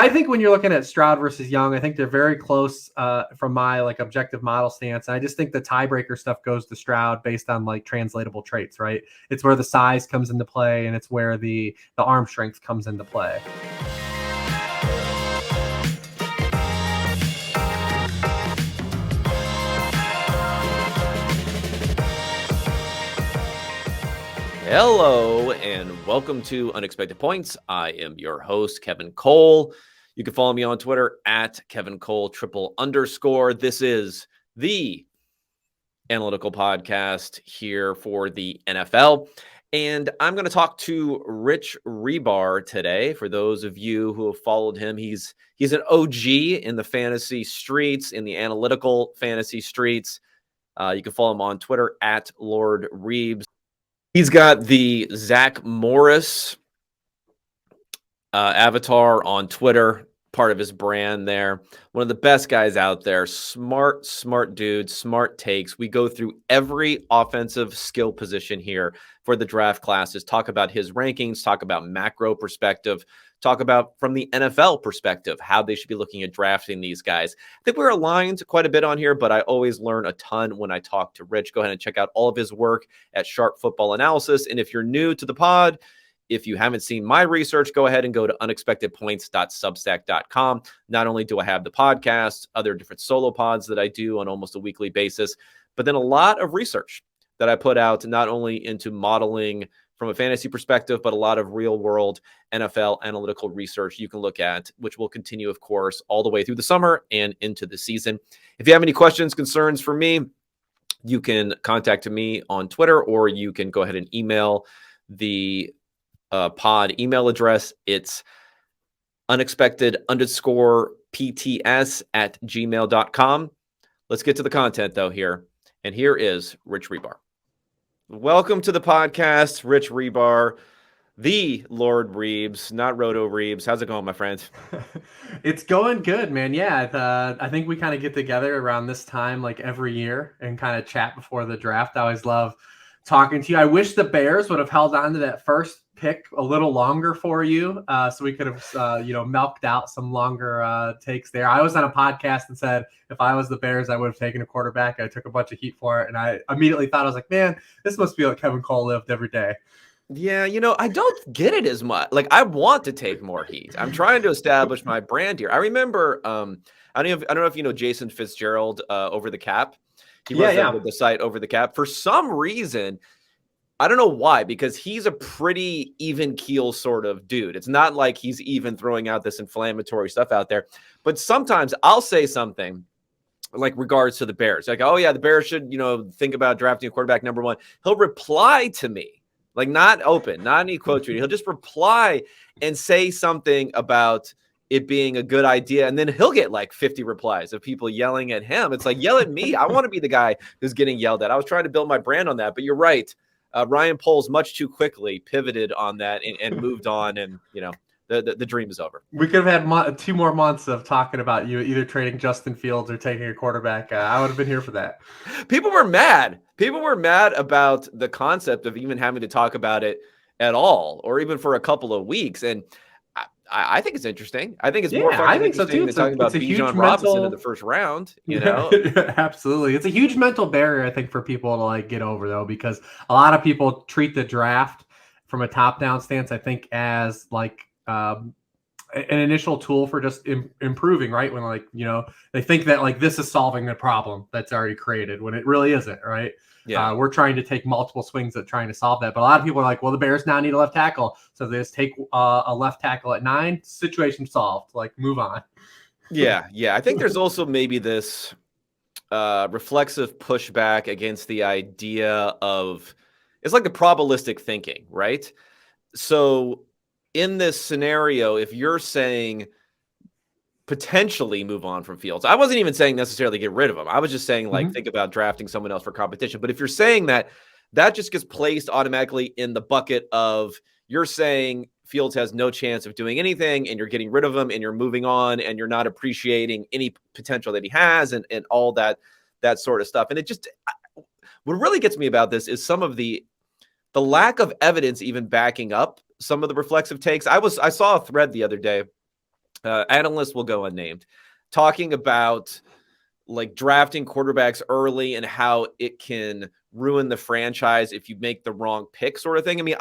I think when you're looking at Stroud versus Young, I think they're very close from my like objective model stance. And I just think the tiebreaker stuff goes to Stroud based on like translatable traits, right? It's where the size comes into play, and it's where the arm strength comes into play. Hello and welcome to Unexpected Points. I am your host, Kevin Cole. You can follow me on Twitter at Kevin Cole __. This is the analytical podcast here for the NFL. And I'm going to talk to Rich Hribar today. For those of you who have followed him, he's an OG in the fantasy streets, in the analytical fantasy streets. You can follow him on Twitter at Lord Reeves. He's got the Zach Morris avatar on Twitter, part of his brand there. One of the best guys out there. Smart dude, smart takes. We go through every offensive skill position here for the draft classes, talk about his rankings, talk about macro perspective, talk about from the NFL perspective, how they should be looking at drafting these guys. I think we're aligned quite a bit on here, but I always learn a ton when I talk to Rich. Go ahead and check out all of his work at Sharp Football Analysis. And if you're new to the pod, if you haven't seen my research, go ahead and go to unexpectedpoints.substack.com. Not only do I have the podcast, other different solo pods that I do on almost a weekly basis, but then a lot of research that I put out not only into modeling from a fantasy perspective, but a lot of real world NFL analytical research you can look at, which will continue, of course, all the way through the summer and into the season. If you have any questions, concerns for me, you can contact me on Twitter, or you can go ahead and email the pod email address. It's unexpected_PTS@gmail.com. Let's get to the content though here. And here is Rich Hribar. Welcome to the podcast, Rich Hribar, the Lord Reeves, not Roto Reeves. How's it going, my friend? It's going good, man. Yeah, I think we kind of get together around this time like every year and kind of chat before the draft. I always love talking to you. I wish the Bears would have held on to that first pick a little longer for you, so we could have milked out some longer takes there. I was on a podcast and said if I was the Bears, I would have taken a quarterback. I took a bunch of heat for it, and I immediately thought, I was like, man, this must be like Kevin Cole lived every day. Yeah, I don't get it as much. Like, I want to take more heat. I'm trying to establish my brand here. I remember, I don't know if you know Jason Fitzgerald, Over the Cap. He runs the site Over the Cap. For some reason, I don't know why, because he's a pretty even keel sort of dude. It's not like he's even throwing out this inflammatory stuff out there. But sometimes I'll say something like regards to the Bears. Like, oh, yeah, the Bears should, think about drafting a quarterback number one. He'll reply to me, like not open, not any quote tweet. He'll just reply and say something about it being a good idea. And then he'll get like 50 replies of people yelling at him. It's like, yell at me. I want to be the guy who's getting yelled at. I was trying to build my brand on that, but you're right. Ryan Poles much too quickly pivoted on that and moved on, and the dream is over. We could have had 2 more months of talking about you either trading Justin Fields or taking a quarterback. I would have been here for that. People were mad. People were mad about the concept of even having to talk about it at all, or even for a couple of weeks. And I think it's interesting. I think it's more fun than talking about Bijan Robinson in the first round. Absolutely, it's a huge mental barrier, I think, for people to like get over, though, because a lot of people treat the draft from a top-down stance, I think, as like an initial tool for just improving, right? When they think that like this is solving the problem that's already created, when it really isn't, right? Yeah, we're trying to take multiple swings at trying to solve that. But a lot of people are like, well, the Bears now need a left tackle. So they just take a left tackle at 9, situation solved, like move on. Yeah. I think there's also maybe this reflexive pushback against the idea of, it's like the probabilistic thinking, right? So in this scenario, if you're saying potentially move on from Fields, I wasn't even saying necessarily get rid of him. I was just saying think about drafting someone else for competition. But if you're saying that just gets placed automatically in the bucket of, you're saying Fields has no chance of doing anything and you're getting rid of him and you're moving on and you're not appreciating any potential that he has and all that sort of stuff. And it just, what really gets me about this is some of the lack of evidence even backing up some of the reflexive takes. I saw a thread the other day analyst will go unnamed, talking about like drafting quarterbacks early and how it can ruin the franchise if you make the wrong pick, sort of thing. I mean,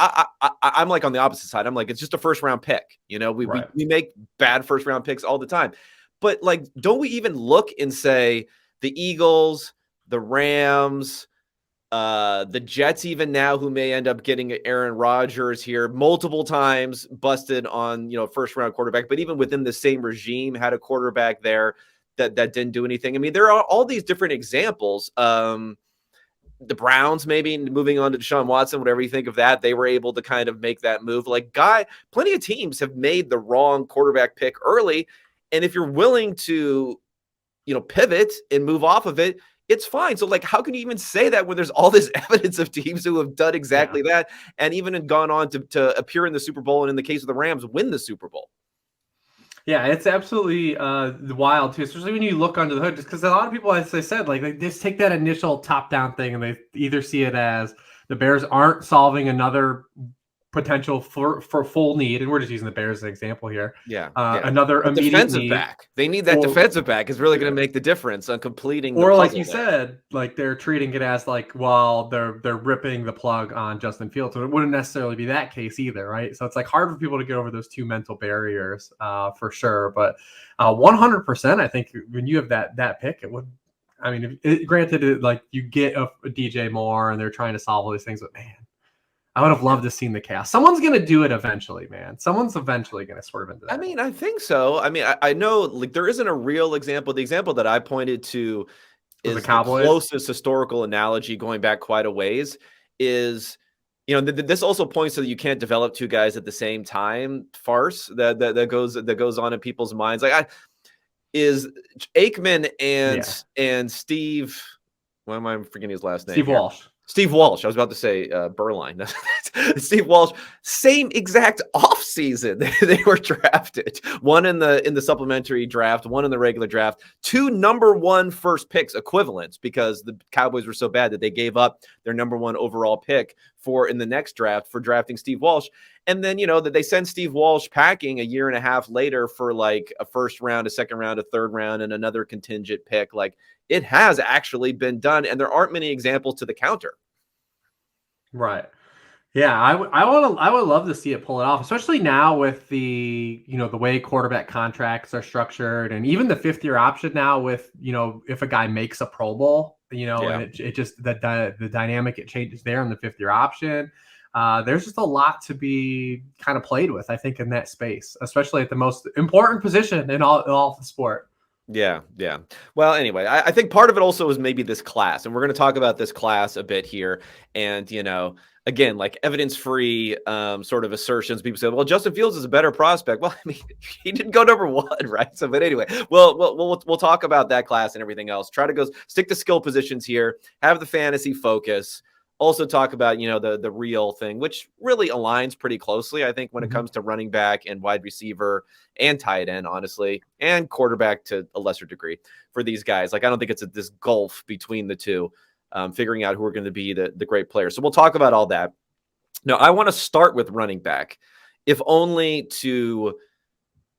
I'm like on the opposite side. I'm like, it's just a first round pick. You know, we make bad first round picks all the time. But like, don't we even look and say the Eagles, the Rams, the Jets, even now, who may end up getting Aaron Rodgers here multiple times, busted on, first round quarterback, but even within the same regime had a quarterback there that didn't do anything. I mean, there are all these different examples. The Browns, maybe moving on to Deshaun Watson, whatever you think of that, they were able to kind of make that move. Like, plenty of teams have made the wrong quarterback pick early. And if you're willing to, pivot and move off of it, it's fine. So, like, how can you even say that when there's all this evidence of teams who have done exactly that and even have gone on to appear in the Super Bowl, and in the case of the Rams, win the Super Bowl? Yeah, it's absolutely wild too, especially when you look under the hood, just because a lot of people, as I said, like they just take that initial top-down thing and they either see it as the Bears aren't solving another potential for full need, and we're just using the Bears as an example here. Another immediate defensive need. back. They need that defensive back. Is really going to make the difference on completing. Or like you said, like they're treating it as like, well, they're ripping the plug on Justin Fields, so it wouldn't necessarily be that case either, right? So it's like hard for people to get over those two mental barriers, for sure. But 100%, I think when you have that pick, it would. I mean, granted, like you get a DJ Moore, and they're trying to solve all these things, but man. I would have loved to see the chaos. Someone's going to do it eventually, man. Someone's eventually going to swerve into that. I mean, I think so. I mean, I know like there isn't a real example. The example that I pointed to is the closest historical analogy going back quite a ways is, this also points to that you can't develop two guys at the same time farce that goes on in people's minds. Like is Aikman and Steve, why am I forgetting his last name? Steve Walsh. I was about to say Berline. Steve Walsh, same exact offseason they were drafted. One in the supplementary draft, one in the regular draft. Two number one first picks equivalents, because the Cowboys were so bad that they gave up their number one overall pick in the next draft for drafting Steve Walsh. And then, that they send Steve Walsh packing a year and a half later for like a first round, a second round, a third round, and another contingent pick. Like, it has actually been done, and there aren't many examples to the counter. Right. Yeah, I would love to see it pull it off, especially now with the the way quarterback contracts are structured, and even the 5th-year option now with if a guy makes a Pro Bowl, and it just the dynamic it changes there in the 5th-year option. There's just a lot to be kind of played with, I think, in that space, especially at the most important position in all the sport. Yeah. Well, anyway, I think part of it also is maybe this class, and we're going to talk about this class a bit here. And, again, like evidence-free sort of assertions. People say, well, Justin Fields is a better prospect. Well, I mean, he didn't go number one, right? So, but anyway, we'll talk about that class and everything else. Try to stick to skill positions here, have the fantasy focus. Also talk about, the real thing, which really aligns pretty closely, I think, when it comes to running back and wide receiver and tight end, honestly, and quarterback to a lesser degree for these guys. Like, I don't think it's this gulf between the two, figuring out who are going to be the great players. So we'll talk about all that. Now, I want to start with running back, if only to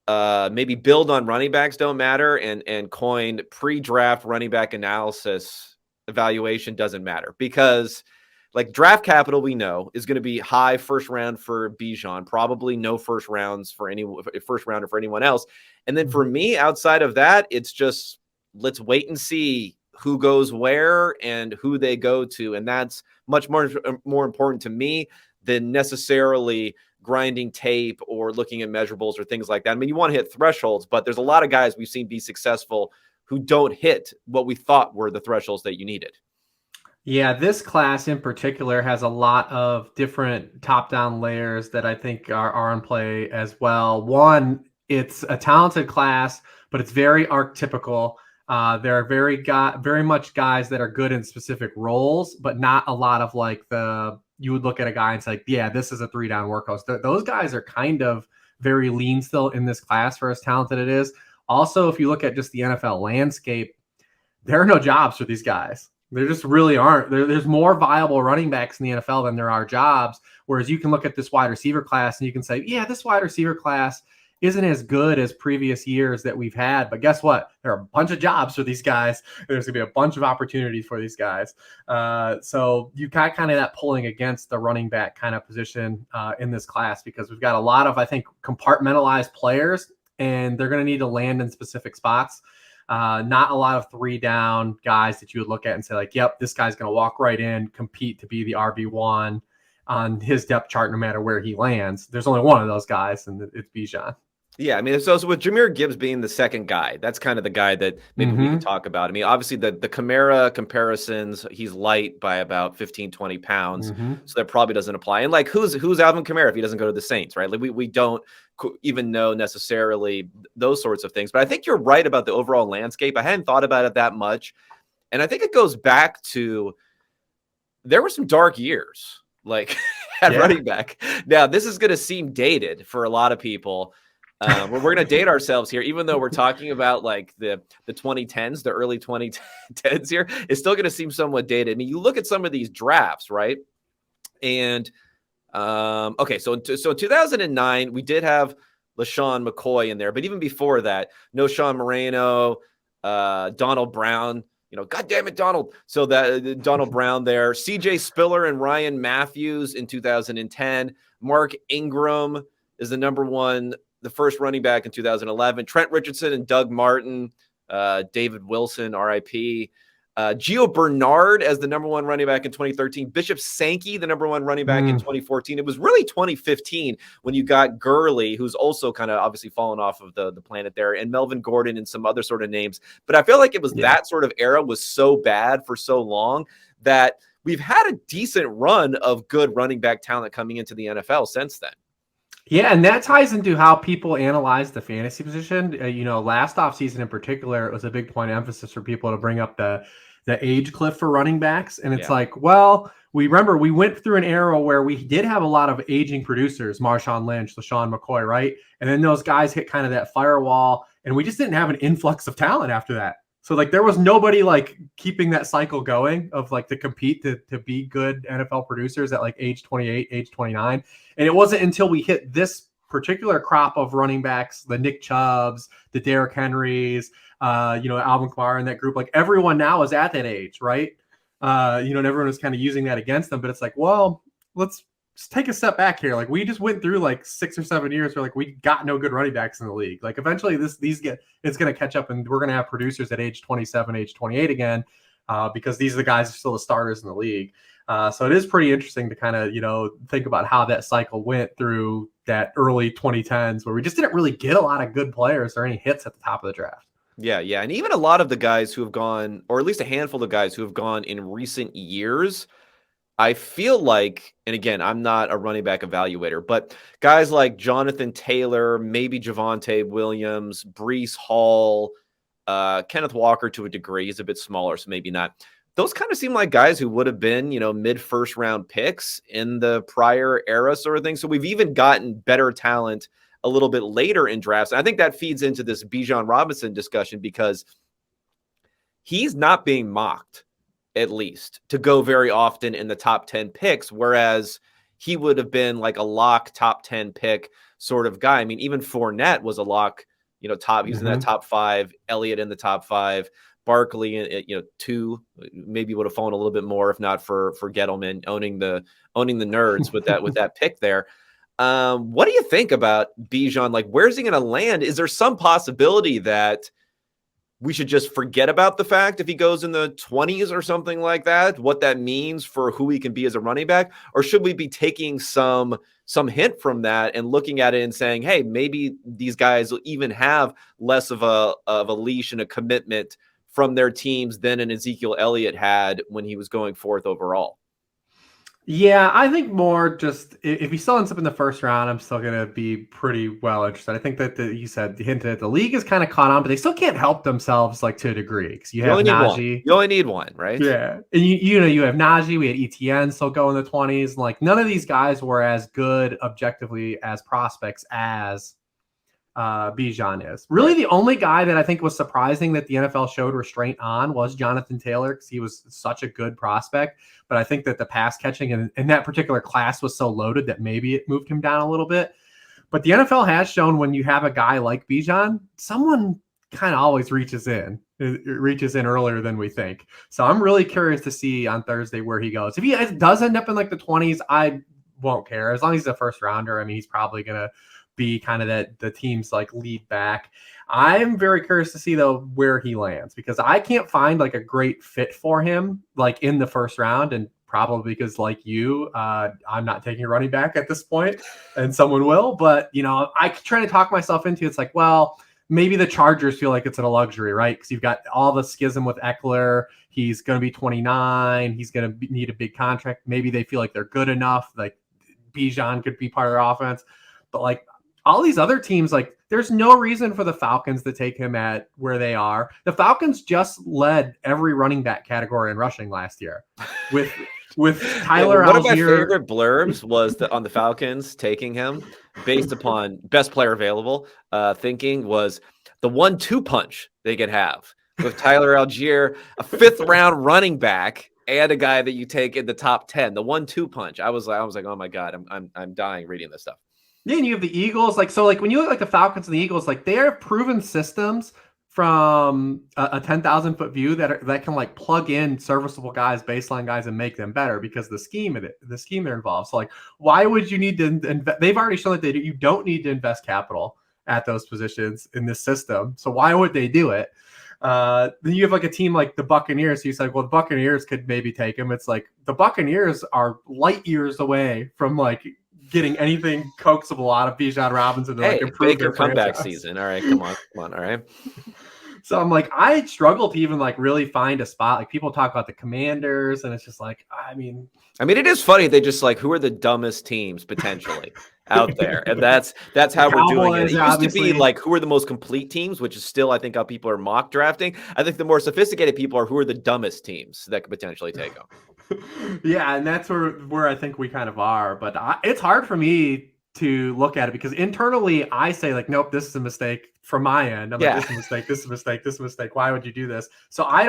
maybe build on running backs don't matter and coin pre-draft running back analysis evaluation doesn't matter, because like draft capital, we know is going to be high first round for Bijan, probably no first rounder for anyone else. And then for me, outside of that, it's just let's wait and see who goes where and who they go to. And that's much more important to me than necessarily grinding tape or looking at measurables or things like that. I mean, you want to hit thresholds, but there's a lot of guys we've seen be successful who don't hit what we thought were the thresholds that you needed. Yeah, this class in particular has a lot of different top-down layers that I think are in play as well. One, it's a talented class, but it's very archetypical. There are very much guys that are good in specific roles, but not a lot of like you would look at a guy and say, yeah, this is a 3-down workhorse. Those guys are kind of very lean still in this class for as talented it is. Also, if you look at just the NFL landscape, there are no jobs for these guys. There just really aren't. There's more viable running backs in the NFL than there are jobs. Whereas you can look at this wide receiver class and you can say, yeah, this wide receiver class isn't as good as previous years that we've had. But guess what? There are a bunch of jobs for these guys. There's going to be a bunch of opportunities for these guys. So you got kind of that pulling against the running back kind of position in this class, because we've got a lot of, I think, compartmentalized players, and they're going to need to land in specific spots. Not a lot of 3-down guys that you would look at and say, like, yep, this guy's going to walk right in, compete to be the RB1 on his depth chart no matter where he lands. There's only one of those guys, and it's Bijan. Yeah, I mean, so with Jahmyr Gibbs being the second guy, that's kind of the guy that maybe we can talk about. I mean, obviously the Kamara comparisons, he's light by about 15, 20 pounds. So that probably doesn't apply. And like, who's Alvin Kamara if he doesn't go to the Saints, right? Like we don't even know necessarily those sorts of things. But I think you're right about the overall landscape. I hadn't thought about it that much. And I think it goes back to, there were some dark years, like at running back. Now, this is going to seem dated for a lot of people. We're going to date ourselves here, even though we're talking about like the 2010s, the early 2010s here. It's still going to seem somewhat dated. I mean, you look at some of these drafts, right? And okay, so in 2009, we did have LaShawn McCoy in there, but even before that, no Sean Moreno, Donald Brown. You know, God damn it, Donald. So that Donald Brown there, CJ Spiller and Ryan Matthews in 2010. Mark Ingram is the first running back in 2011. Trent Richardson and Doug Martin, David Wilson, RIP. Gio Bernard as the number one running back in 2013. Bishop Sankey, the number one running back in 2014. It was really 2015 when you got Gurley, who's also kind of obviously fallen off of the planet there, and Melvin Gordon and some other sort of names. But I feel like it was that sort of era was so bad for so long that we've had a decent run of good running back talent coming into the NFL since then. Yeah, and that ties into how people analyze the fantasy position. Last offseason in particular, it was a big point of emphasis for people to bring up the age cliff for running backs. And it's like, well, we went through an era where we did have a lot of aging producers, Marshawn Lynch, LaShawn McCoy, right? And then those guys hit kind of that firewall, and we just didn't have an influx of talent after that. So like there was nobody like keeping that cycle going of like to compete to be good NFL producers at like age 28, age 29. And it wasn't until we hit this particular crop of running backs, the Nick Chubbs, the Derrick Henrys, Alvin Kamara in that group, like everyone now is at that age, right? And everyone is kind of using that against them. But it's like, well, let's just take a step back here. Like we just went through like 6 or 7 years where like we got no good running backs in the league. Like eventually it's going to catch up, and we're going to have producers at age 27, age 28 again, because these are the guys who are still the starters in the league. So it is pretty interesting to kind of, think about how that cycle went through that early 2010s where we just didn't really get a lot of good players or any hits at the top of the draft. Yeah. And even a lot of the guys who have gone, or at least a handful of guys who have gone in recent years, I feel like, and again, I'm not a running back evaluator, but guys like Jonathan Taylor, maybe Javonte Williams, Breece Hall, Kenneth Walker to a degree. He's a bit smaller, so maybe not. Those kind of seem like guys who would have been, mid-first round picks in the prior era sort of thing. So we've even gotten better talent a little bit later in drafts. And I think that feeds into this Bijan Robinson discussion because he's not being mocked, at least, to go very often in the top 10 picks, whereas he would have been like a lock top 10 pick sort of guy. I mean, even Fournette was a lock, top. He was in that top 5, Elliott in the top 5. Barkley, 2, maybe would have fallen a little bit more if not for Gettleman owning the nerds with that pick there. What do you think about Bijan? Like, where's he going to land? Is there some possibility that we should just forget about the fact if he goes in the 20s or something like that, what that means for who he can be as a running back? Or should we be taking some hint from that and looking at it and saying, hey, maybe these guys will even have less of a leash and a commitment from their teams than an Ezekiel Elliott had when he was going fourth overall? Yeah, I think more just if he still ends up in the first round, I'm still going to be pretty well interested. I think that you hinted at the league is kind of caught on, but they still can't help themselves like to a degree because you have Najee. You only need one, right? Yeah, and you have Najee. We had ETN still go in the 20s. Like none of these guys were as good objectively as prospects as Bijan is. Really, the only guy that I think was surprising that the NFL showed restraint on was Jonathan Taylor because he was such a good prospect. But I think that the pass catching in that particular class was so loaded that maybe it moved him down a little bit. But the NFL has shown when you have a guy like Bijan, someone kind of always reaches in. It reaches in earlier than we think. So I'm really curious to see on Thursday where he goes. If he does end up in like the 20s, I won't care. As long as he's a first rounder, I mean, he's probably going to be kind of that the team's like lead back. I'm very curious to see though where he lands, because I can't find like a great fit for him like in the first round, and probably because like you, I'm not taking a running back at this point, and someone will. But you know, I try to talk myself into it's like, well, maybe the Chargers feel like it's a luxury, right? Because you've got all the schism with Eckler. He's going to be 29. He's going to need a big contract. Maybe they feel like they're good enough. Like Bijan could be part of their offense. But like all these other teams, like there's no reason for the Falcons to take him at where they are. The Falcons just led every running back category in rushing last year with Tyler one Algier. of my favorite blurbs was on the Falcons taking him based upon best player available. Thinking was the 1-2 punch they could have with Tyler Algier, a 5th round running back, and a guy that you take in the top 10. The 1-2 punch. I was like, oh my god, I'm dying reading this stuff. Yeah, and you have the Eagles. Like, so like when you look like the Falcons and the Eagles, like they are proven systems from a 10,000 foot view that can like plug in serviceable guys, baseline guys, and make them better because the scheme they're involved. So like, why would you need to invest? They've already shown that you don't need to invest capital at those positions in this system. So why would they do it? Then you have like a team like the Buccaneers. He's like, well, the Buccaneers could maybe take him. It's like the Buccaneers are light years away from like getting anything coaxable out of Bijan Robinson to like improve their comeback franchise. season. All right, come on, all right. So I'm like, I struggle to even like really find a spot. Like people talk about the Commanders, and it's just like, I mean, it is funny. They just like, who are the dumbest teams potentially out there, and that's how we're doing it. It used to be like, who are the most complete teams, which is still, I think, how people are mock drafting. I think the more sophisticated people are who are the dumbest teams that could potentially take them. Yeah, and that's where I think we kind of are. But it's hard for me to look at it because internally I say like, nope, this is a mistake from my end. I'm like, this is a mistake, this is a mistake, this is a mistake. Why would you do this? So I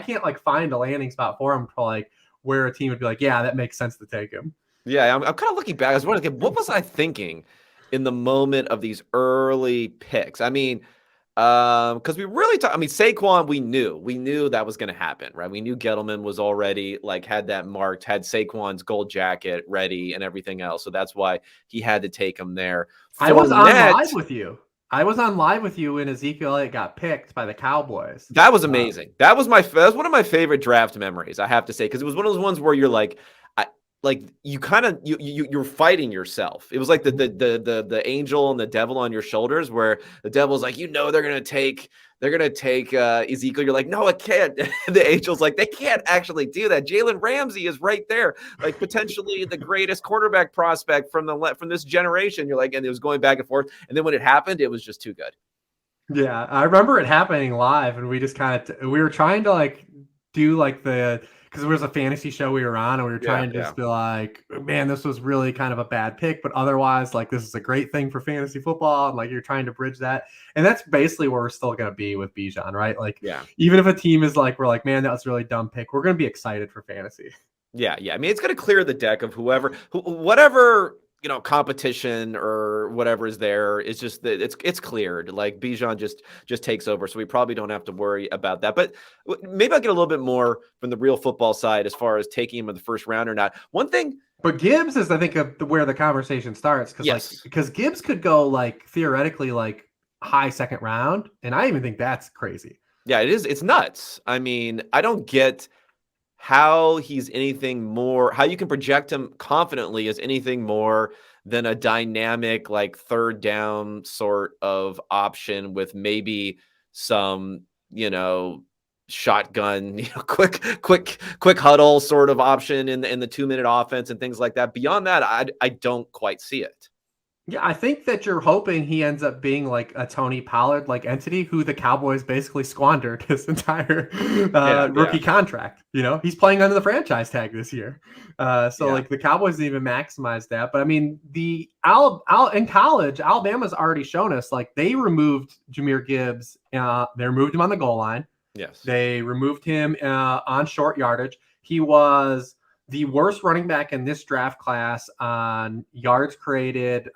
can't like find a landing spot for him for like where a team would be like, yeah, that makes sense to take him. Yeah, I'm kind of looking back. I was wondering, what was I thinking in the moment of these early picks? I mean, because we really Saquon, we knew that was going to happen, right? We knew Gettleman was already like had that marked, had Saquon's gold jacket ready and everything else. So that's why he had to take him there. I was on live with you. I was on live with you when Ezekiel Elliott got picked by the Cowboys. That was amazing. That was one of my favorite draft memories, I have to say, because it was one of those ones where you're like, you're fighting yourself. It was like the angel and the devil on your shoulders, where the devil's like, they're gonna take Ezekiel. You're like, no, it can't. The angel's like, they can't actually do that. Jalen Ramsey is right there, like potentially the greatest quarterback prospect from this generation. You're like, and it was going back and forth, and then when it happened, it was just too good. Yeah, I remember it happening live, and we just we were trying to like do like because it was a fantasy show we were on, and we were trying to just be like, man, this was really kind of a bad pick, but otherwise, like, this is a great thing for fantasy football. And like, you're trying to bridge that. And that's basically where we're still going to be with Bijan, right? Like, even if a team is like, we're like, man, that was a really dumb pick, we're going to be excited for fantasy. Yeah. I mean, it's going to clear the deck of whatever, competition or whatever is there. It's just that it's cleared. Like Bijan just takes over, so we probably don't have to worry about that. But maybe I'll get a little bit more from the real football side as far as taking him in the first round or not. One thing, but Gibbs is, I think, where the conversation starts, because Gibbs could go like theoretically like high second round, and I even think that's crazy. Yeah, it is. It's nuts. I mean, I don't get how he's anything more, how you can project him confidently as anything more than a dynamic, like third down sort of option with maybe some, shotgun, quick huddle sort of option in the 2-minute offense and things like that. Beyond that, I don't quite see it. Yeah, I think that you're hoping he ends up being like a Tony Pollard like entity who the Cowboys basically squandered his entire rookie contract. He's playing under the franchise tag this year. Like the Cowboys didn't even maximize that. But I mean, in college, Alabama's already shown us like they removed Jahmyr Gibbs. They removed him on the goal line. Yes. They removed him on short yardage. He was the worst running back in this draft class on yards created,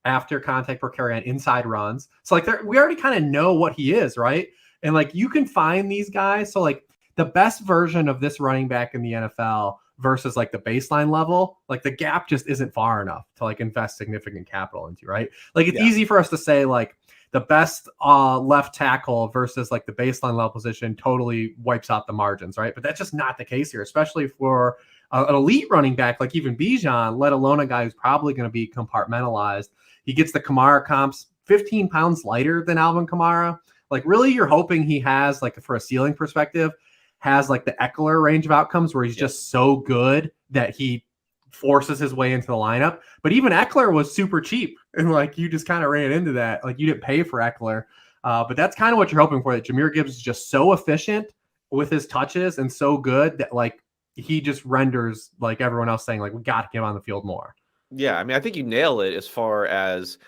after contact per carry on inside runs. So like we already kind of know what he is, right? And like you can find these guys. So like the best version of this running back in the NFL versus like the baseline level, like the gap just isn't far enough to like invest significant capital into, right? Like it's easy for us to say like the best left tackle versus like the baseline level position totally wipes out the margins, right? But that's just not the case here, especially for an elite running back like even Bijan, let alone a guy who's probably going to be compartmentalized. He gets the Kamara comps, 15 pounds lighter than Alvin Kamara. Like really you're hoping he has like for a ceiling perspective, has like the Eckler range of outcomes where he's just so good that he forces his way into the lineup. But even Eckler was super cheap. And like you just kind of ran into that. Like you didn't pay for Eckler. But that's kind of what you're hoping for, that Jahmyr Gibbs is just so efficient with his touches and so good that like he just renders like everyone else saying like we got to get him on the field more. Yeah, I mean, I think you nail it as far as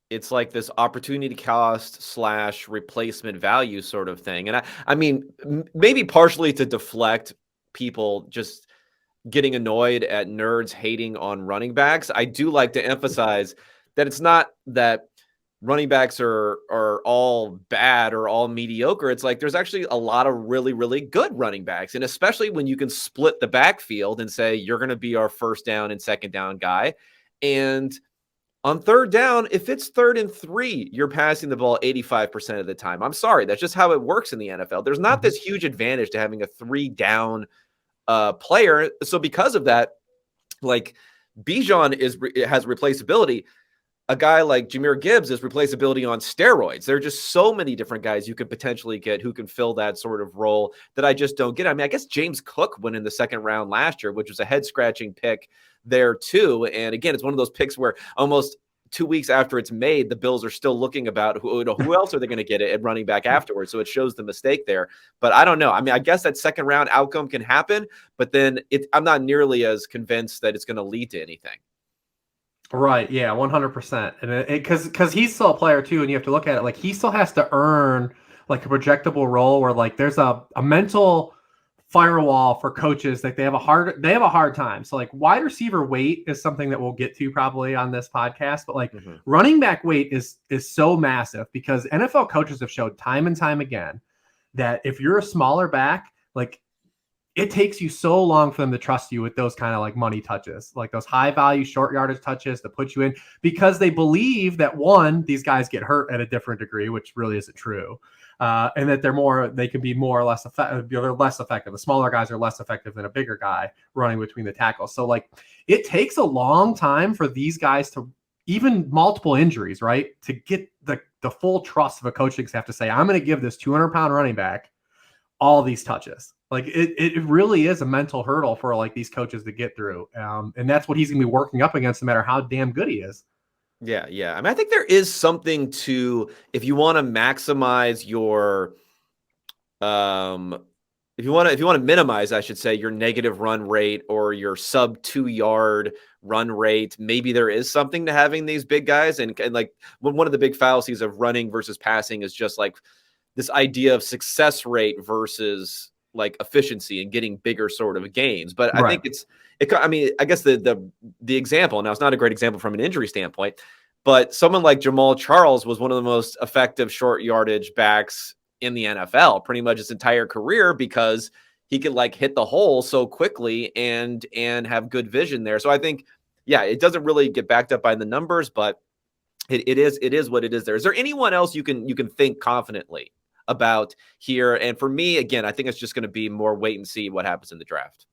it's like this opportunity cost / replacement value sort of thing. And I mean, maybe partially to deflect people just getting annoyed at nerds hating on running backs. I do like to emphasize that it's not that running backs are all bad or all mediocre. It's like there's actually a lot of really, really good running backs. And especially when you can split the backfield and say, you're going to be our first down and second down guy. And on third down, if it's 3rd and 3, you're passing the ball 85% of the time. I'm sorry. That's just how it works in the NFL. There's not this huge advantage to having a 3-down player. So because of that, like Bijan has replaceability. A guy like Jahmyr Gibbs is replaceability on steroids. There are just so many different guys you could potentially get who can fill that sort of role that I just don't get. I mean, I guess James Cook went in the 2nd round last year, which was a head-scratching pick there too. And again, it's one of those picks where almost 2 weeks after it's made, the Bills are still looking about who else are they going to get at running back afterwards. So it shows the mistake there. But I don't know. I mean, I guess that 2nd round outcome can happen, but then I'm not nearly as convinced that it's going to lead to anything. Right. Yeah. 100%. And because he's still a player too, and you have to look at it like he still has to earn like a projectable role where like there's a mental firewall for coaches. Like they have a hard time. So like wide receiver weight is something that we'll get to probably on this podcast, but like running back weight is so massive because NFL coaches have showed time and time again that if you're a smaller back, like it takes you so long for them to trust you with those kind of like money touches, like those high value short yardage touches to put you in because they believe that one, these guys get hurt at a different degree, which really isn't true. And that they can be more or less effective. They're less effective. The smaller guys are less effective than a bigger guy running between the tackles. So like it takes a long time for these guys to even multiple injuries, right? To get the full trust of a coaching staff to say, I'm going to give this 200-pound running back all these touches. Like it really is a mental hurdle for like these coaches to get through. And that's what he's going to be working up against no matter how damn good he is. Yeah. Yeah. I mean, I think there is something to, if you want to maximize your, if you want to minimize, I should say, your negative run rate or your sub 2-yard run rate, maybe there is something to having these big guys. And like one of the big fallacies of running versus passing is just like this idea of success rate versus like efficiency and getting bigger sort of gains. But I think I mean, I guess the example, now it's not a great example from an injury standpoint, but someone like Jamal Charles was one of the most effective short yardage backs in the NFL pretty much his entire career because he could like hit the hole so quickly and have good vision there. So I think, yeah, it doesn't really get backed up by the numbers, but it is what it is there. Is there anyone else you can think confidently about here? And for me, again, I think it's just going to be more wait and see what happens in the draft.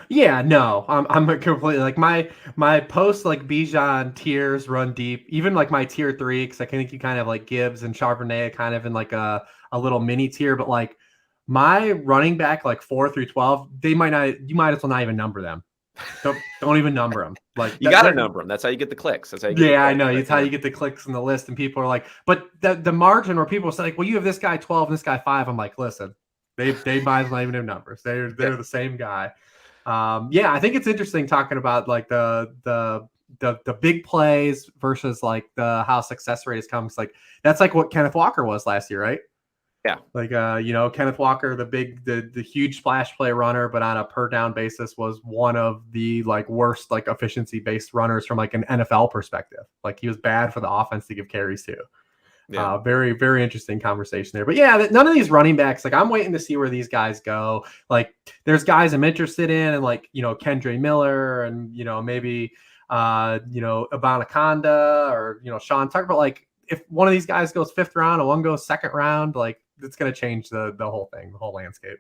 Yeah, no, I'm completely like my post like Bijan tiers run deep, even like my tier 3, because I think you kind of like Gibbs and Charbonnet kind of in like a little mini tier, but like my running back like 4 through 12, you might as well not even number them. Don't even number them. Like you got to number them. That's how you get the clicks. That's how you get I know. It's how you get the clicks in the list, and people are like, but the margin where people say like, well, you have this guy 12 and this guy 5. I'm like, listen, they might as well even have numbers. They're the same guy. Yeah, I think it's interesting talking about like the big plays versus like the how success rate comes. Like that's like what Kenneth Walker was last year, right? Yeah. Like, Kenneth Walker, the huge splash play runner, but on a per down basis was one of the like worst like efficiency based runners from like an NFL perspective. Like he was bad for the offense to give carries to. Yeah. Very, very interesting conversation there. But yeah, none of these running backs, like I'm waiting to see where these guys go. Like there's guys I'm interested in, and like, Kendre Miller and, maybe, Abanaconda or, Sean Tucker. But like if one of these guys goes 5th round and one goes 2nd round, like it's going to change the whole thing, the whole landscape.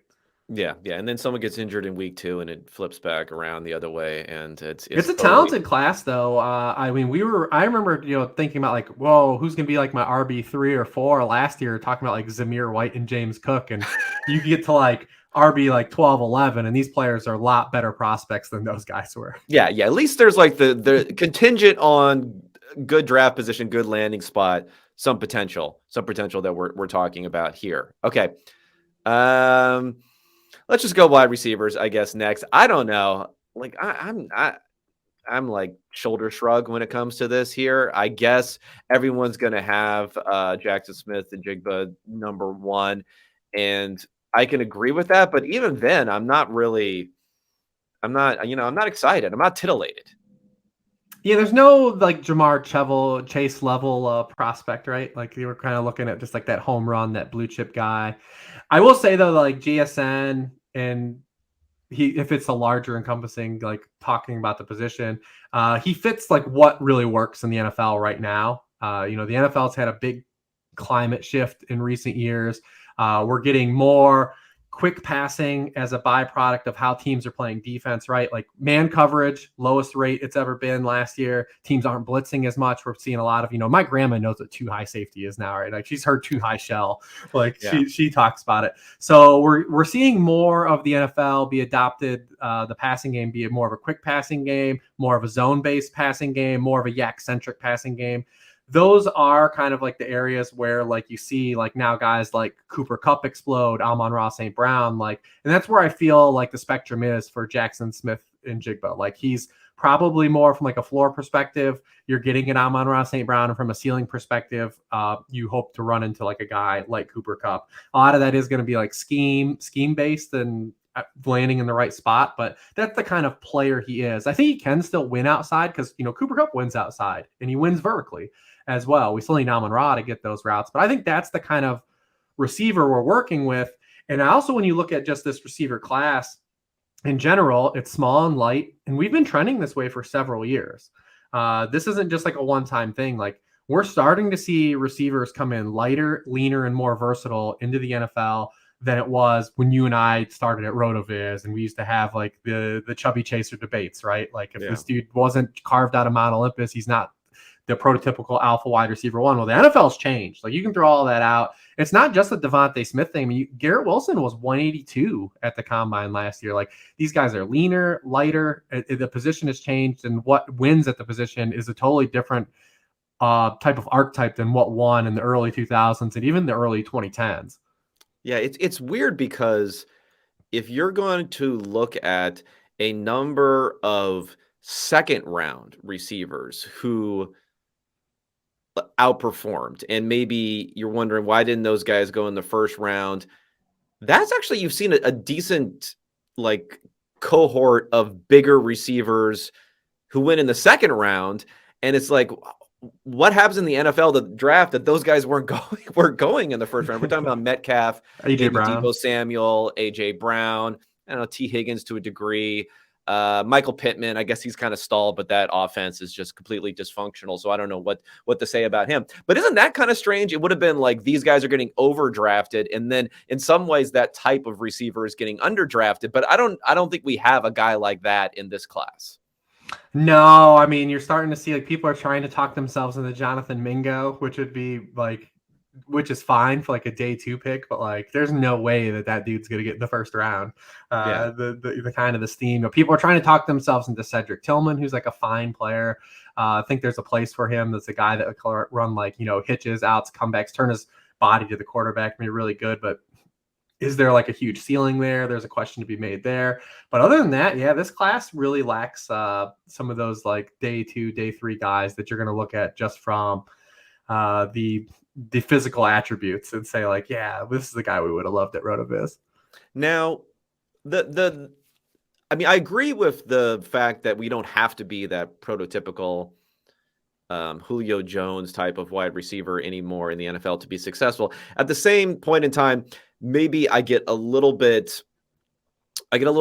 Yeah, yeah, and then someone gets injured in week 2, and it flips back around the other way, and it's It's a totally... talented class, though. I mean, I remember, thinking about like, whoa, who's going to be like my RB3 or 4 last year, talking about like Zamir White and James Cook. And you get to like RB like 12, 11, and these players are a lot better prospects than those guys were. Yeah, yeah. At least there's like the contingent on good draft position, good landing spot, some potential that we're talking about here. Okay. Let's just go wide receivers, I guess, next. I don't know. Like I'm like shoulder shrug when it comes to this here. I guess everyone's going to have Jackson Smith and Jigba number 1, and I can agree with that. But even then, I'm not excited. I'm not titillated. Yeah, there's no like Jamar Chase level prospect, right? Like you were kind of looking at just like that home run, that blue chip guy. I will say though, like GSN and if it's a larger encompassing, like talking about the position, he fits like what really works in the NFL right now. The NFL's had a big climate shift in recent years. We're getting more quick passing as a byproduct of how teams are playing defense, right? Like man coverage, lowest rate it's ever been last year. Teams aren't blitzing as much. We're seeing a lot of, my grandma knows what too high safety is now, right? Like she's heard too high shell. Like she talks about it. So we're seeing more of the NFL be adopted, the passing game, be it more of a quick passing game, more of a zone-based passing game, more of a yak-centric passing game. Those are kind of like the areas where like you see like now guys like Cooper Kupp explode, Amon-Ra St. Brown, like, and that's where I feel like the spectrum is for Jackson Smith and Jigba. Like he's probably more from like a floor perspective. You're getting an Amon-Ra St. Brown, and from a ceiling perspective, you hope to run into like a guy like Cooper Kupp. A lot of that is going to be like scheme based and landing in the right spot, but that's the kind of player he is. I think he can still win outside because, Cooper Kupp wins outside and he wins vertically as well. We still need Amon-Ra to get those routes, but I think that's the kind of receiver we're working with. And also, when you look at just this receiver class in general, it's small and light, and we've been trending this way for several years. This isn't just like a one-time thing. Like we're starting to see receivers come in lighter, leaner, and more versatile into the NFL than it was when you and I started at RotoViz, and we used to have like the chubby chaser debates, right? Like if this dude wasn't carved out of Mount Olympus, he's not the prototypical alpha wide receiver 1. Well, the NFL's changed. Like you can throw all that out. It's not just the Devontae Smith thing. I mean, Garrett Wilson was 182 at the combine last year. Like these guys are leaner, lighter. The position has changed, and what wins at the position is a totally different type of archetype than what won in the early 2000s and even the early 2010s. Yeah, it's weird because if you're going to look at a number of 2nd round receivers who outperformed, and maybe you're wondering why didn't those guys go in the 1st round, that's actually, you've seen a decent like cohort of bigger receivers who went in the 2nd round. And it's like, what happens in the NFL, the draft, that those guys weren't going in the 1st round? We're talking about Metcalf, AJ Brown, Deebo Samuel, AJ Brown, I don't know, T Higgins to a degree. Michael Pittman, I guess he's kind of stalled, but that offense is just completely dysfunctional. So I don't know what to say about him. But isn't that kind of strange? It would have been like these guys are getting overdrafted, and then in some ways that type of receiver is getting underdrafted. But I don't think we have a guy like that in this class. No, I mean, you're starting to see like people are trying to talk themselves into Jonathan Mingo, which is fine for like a day 2 pick, but like there's no way that dude's going to get in the 1st round. The kind of the steam. People are trying to talk themselves into Cedric Tillman, who's like a fine player. I think there's a place for him. That's a guy that will run like, hitches, outs, comebacks, turn his body to the quarterback, be really good. But is there like a huge ceiling there? There's a question to be made there. But other than that, yeah, this class really lacks some of those like day 2, day 3 guys that you're going to look at just from the the physical attributes and say like, yeah, this is the guy we would have loved at RotoViz. Now, I mean, I agree with the fact that we don't have to be that prototypical Julio Jones type of wide receiver anymore in the NFL to be successful. At the same point in time, maybe I get a little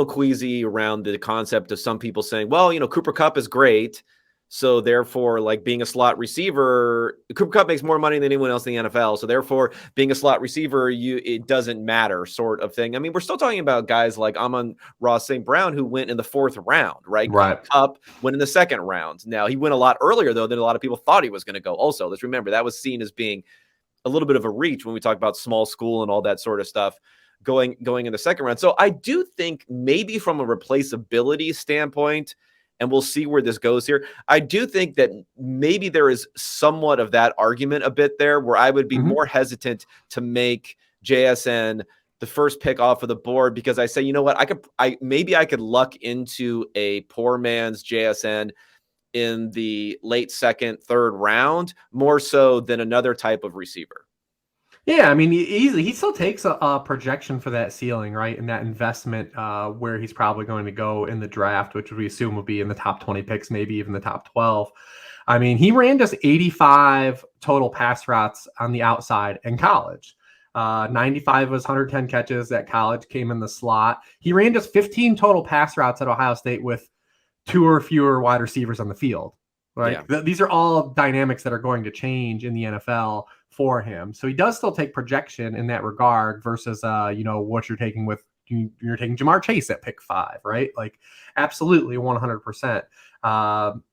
queasy around the concept of some people saying, well, Cooper Kupp is great, so therefore, like being a slot receiver, Cooper Kupp makes more money than anyone else in the NFL. So therefore, being a slot receiver, it doesn't matter, sort of thing. I mean, we're still talking about guys like Amon-Ra St. Brown, who went in the 4th round, right? Right. Kupp went in the 2nd round. Now, he went a lot earlier, though, than a lot of people thought he was going to go. Also, let's remember, that was seen as being a little bit of a reach when we talk about small school and all that sort of stuff going in the 2nd round. So I do think maybe from a replaceability standpoint, and we'll see where this goes here, I do think that maybe there is somewhat of that argument a bit there where I would be more hesitant to make JSN the first pick off of the board, because I say, you know what, maybe I could luck into a poor man's JSN in the late 2nd, 3rd round, more so than another type of receiver. Yeah, I mean, he still takes a projection for that ceiling, right? And that investment where he's probably going to go in the draft, which we assume will be in the top 20 picks, maybe even the top 12. I mean, he ran just 85 total pass routes on the outside in college. 95 was 110 catches at college, came in the slot. He ran just 15 total pass routes at Ohio State with 2 or fewer wide receivers on the field. Right? Yeah. These are all dynamics that are going to change in the NFL for him. So he does still take projection in that regard versus, what you're taking with, you're taking Jamar Chase at pick 5, right? Like absolutely 100%.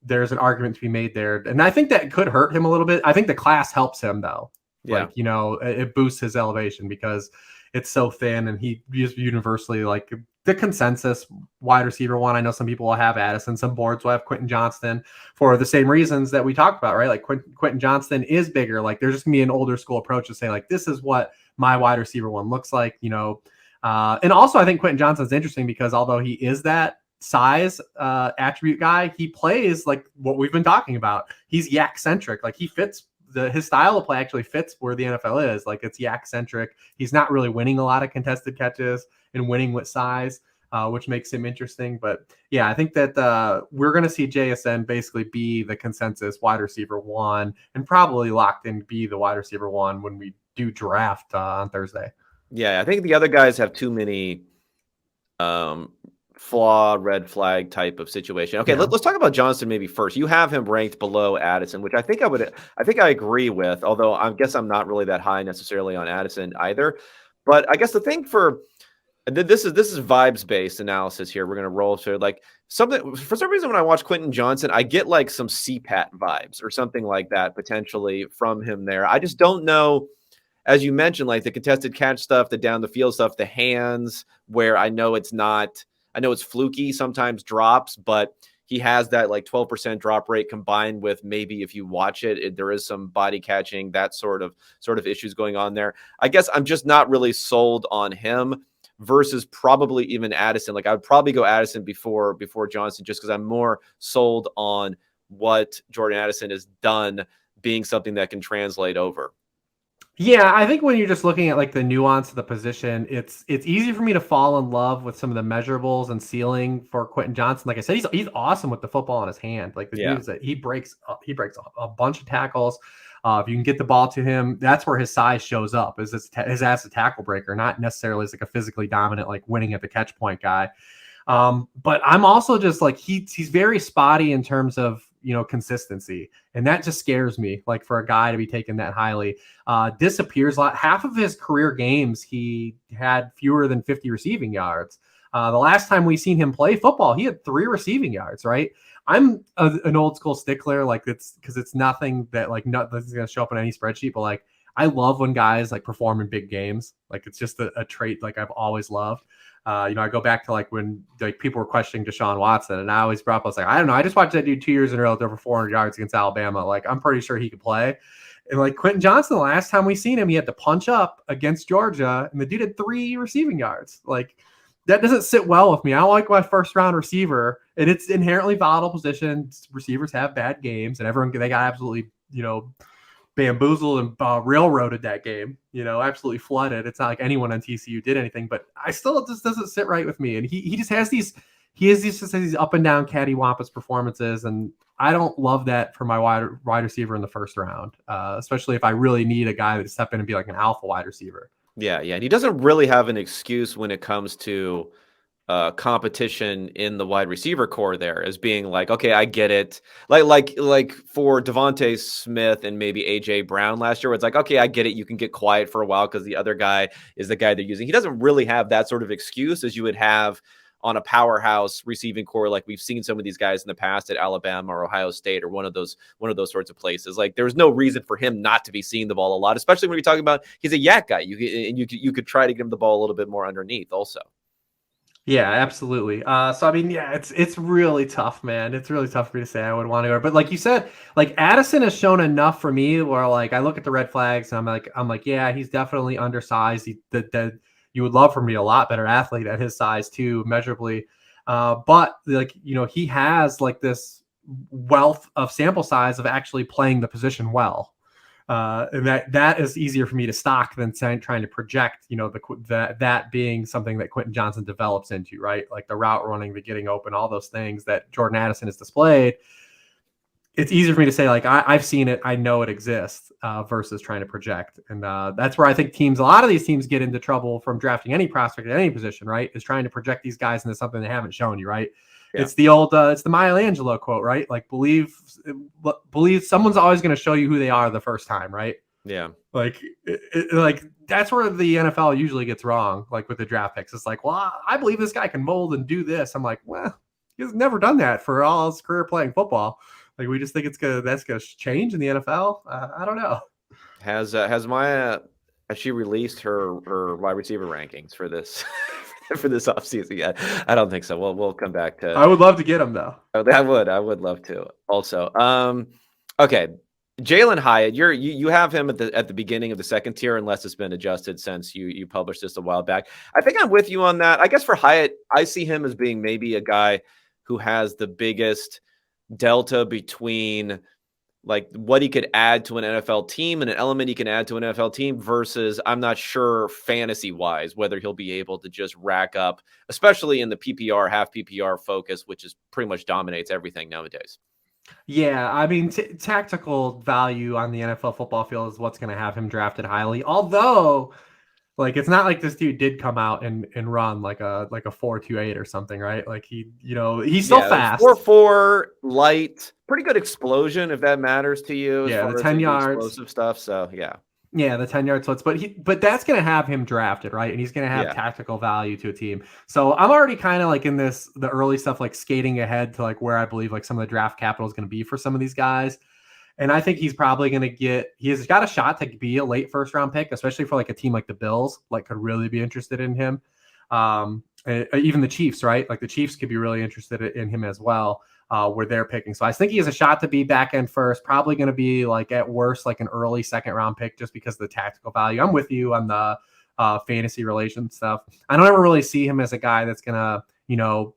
There's an argument to be made there. And I think that could hurt him a little bit. I think the class helps him though. Yeah. Like, it boosts his elevation because it's so thin and he just universally like the consensus wide receiver one. I know some people will have Addison, some boards will have Quentin Johnston for the same reasons that we talked about, right? Like Quentin Johnston is bigger. Like there's just gonna be an older school approach to say like, this is what my wide receiver one looks like, and also I think Quentin Johnston's interesting because although he is that size attribute guy, he plays like what we've been talking about. He's yak centric. Like he fits his style of play actually fits where the NFL is. Like it's yak centric. He's not really winning a lot of contested catches and winning with size, which makes him interesting. But yeah, I think that we're going to see JSN basically be the consensus wide receiver one and probably locked in be the wide receiver one when we do draft on Thursday. Yeah, I think the other guys have too many flaw, red flag type of situation. Okay, let's talk about Johnston maybe first. You have him ranked below Addison, which I think I agree with, although I guess I'm not really that high necessarily on Addison either. But I guess the thing this is vibes based analysis here. We're going to roll through like something for some reason when I watch Quentin Johnston, I get like some CPAT vibes or something like that potentially from him there. I just don't know. As you mentioned, like the contested catch stuff, the down the field stuff, the hands where I know it's fluky, sometimes drops, but he has that like 12% drop rate combined with maybe if you watch it, there is some body catching, that sort of issues going on there. I guess I'm just not really sold on him versus probably even Addison. Like I would probably go Addison before Johnston just because I'm more sold on what Jordan Addison has done being something that can translate over. Yeah, I think when you're just looking at like the nuance of the position, it's easy for me to fall in love with some of the measurables and ceiling for Quentin Johnston. Like I said, he's awesome with the football in his hand. Like the dude is that he breaks a bunch of tackles. If you can get the ball to him, that's where his size shows up. Is his as a tackle breaker, not necessarily as like a physically dominant, like winning at the catch point guy. But I'm also just like he's very spotty in terms of consistency, and that just scares me. Like for a guy to be taken that highly, disappears a lot. Half of his career games he had fewer than 50 receiving yards. The last time we seen him play football, he had 3 receiving yards. Right. I'm an old school stickler. Like it's because it's nothing that like nothing's gonna show up in any spreadsheet. But like I love when guys like perform in big games. Like it's just a trait like I've always loved. I go back to like when like people were questioning Deshaun Watson, and I always brought up, I was like, I don't know, I just watched that dude 2 years in a row with over 400 yards against Alabama. Like I'm pretty sure he could play. And like Quentin Johnston, the last time we seen him, he had to punch up against Georgia, and the dude had 3 receiving yards. Like that doesn't sit well with me. I don't like my first round receiver, and it's inherently volatile position. Receivers have bad games, and they got absolutely bamboozled and railroaded that game. Absolutely flooded. It's not like anyone on TCU did anything, but it just doesn't sit right with me. And he just has these up and down cattywampus performances, and I don't love that for my wide receiver in the first round, especially if I really need a guy to step in and be like an alpha wide receiver. Yeah, and he doesn't really have an excuse when it comes to competition in the wide receiver core there as being like, okay, I get it. Like for Devontae Smith and maybe AJ Brown last year, where it's like, okay, I get it. You can get quiet for a while because the other guy is the guy they're using. He doesn't really have that sort of excuse as you would have on a powerhouse receiving core, like we've seen some of these guys in the past at Alabama or Ohio State or one of those sorts of places. Like there's no reason for him not to be seeing the ball a lot, especially when you're talking about he's a yak guy. You could try to get him the ball a little bit more underneath also. Yeah, absolutely. So I mean, yeah, it's really tough, man. It's really tough for me to say I would want to go, but like you said, like Addison has shown enough for me where like I look at the red flags and I'm like, yeah, he's definitely undersized. That you would love for me a lot better athlete at his size too, measurably. But like he has like this wealth of sample size of actually playing the position well. And that is easier for me to stock than trying to project, that being something that Quentin Johnson develops into, right? Like the route running, the getting open, all those things that Jordan Addison has displayed. It's easier for me to say, like, I've seen it, I know it exists, versus trying to project. And that's where I think a lot of these teams get into trouble from drafting any prospect at any position, right? Is trying to project these guys into something they haven't shown you, right? Yeah. It's the old, it's the Maya Angelou quote, right? Like believe someone's always going to show you who they are the first time, right? Yeah. Like, like that's where the NFL usually gets wrong. Like with the draft picks, it's like, well, I believe this guy can mold and do this. I'm like, well, he's never done that for all his career playing football. Like we just think that's gonna change in the NFL. I don't know. Has Maya she released her wide receiver rankings for this? For this offseason yet? I don't think so. We'll come back to. I would love to get him though. I would love to. Also, okay, Jalin Hyatt. You have him at the beginning of the second tier, unless it's been adjusted since you published this a while back. I think I'm with you on that. I guess for Hyatt, I see him as being maybe a guy who has the biggest delta between like what he could add to an NFL team and an element he can add to an NFL team versus I'm not sure fantasy wise whether he'll be able to just rack up, especially in the PPR, half PPR focus, which is pretty much dominates everything nowadays. Yeah, I mean, tactical value on the NFL football field is what's going to have him drafted highly. Although, like, it's not like this dude did come out and run like a 4.28 or something, right? Like he's still fast. 4.4 light, pretty good explosion if that matters to you. Yeah, the 10 yards, explosive stuff. So yeah, the 10-yard splits, but that's going to have him drafted, right? And he's going to have tactical value to a team. So I'm already kind of like in the early stuff, like skating ahead to like where I believe like some of the draft capital is going to be for some of these guys. And I think he's probably going to he's got a shot to be a late first round pick, especially for like a team like the Bills, like could really be interested in him. Even the Chiefs, right? Like the Chiefs could be really interested in him as well, where they're picking. So I think he has a shot to be back end first, probably going to be like at worst, like an early second round pick just because of the tactical value. I'm with you on the fantasy relation stuff. I don't ever really see him as a guy that's going to,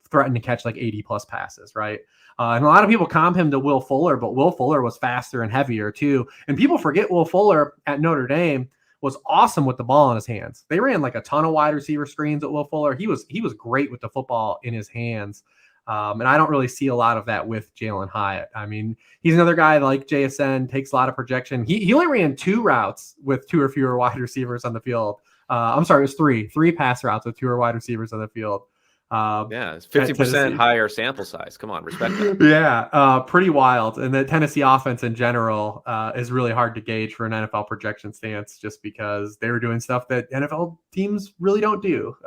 threaten to catch like 80 plus passes, right? And a lot of people comp him to Will Fuller, but Will Fuller was faster and heavier too. And people forget Will Fuller at Notre Dame was awesome with the ball in his hands. They ran like a ton of wide receiver screens at Will Fuller. He was great with the football in his hands. And I don't really see a lot of that with Jalin Hyatt. I mean, he's another guy like JSN, takes a lot of projection. He only ran 2 routes with 2 or fewer wide receivers on the field. I'm sorry, it was 3 pass routes with 2 or wide receivers on the field. It's 50% higher sample size. Come on, respect that. Yeah, pretty wild. And the Tennessee offense in general is really hard to gauge for an NFL projection stance, just because they were doing stuff that NFL teams really don't do.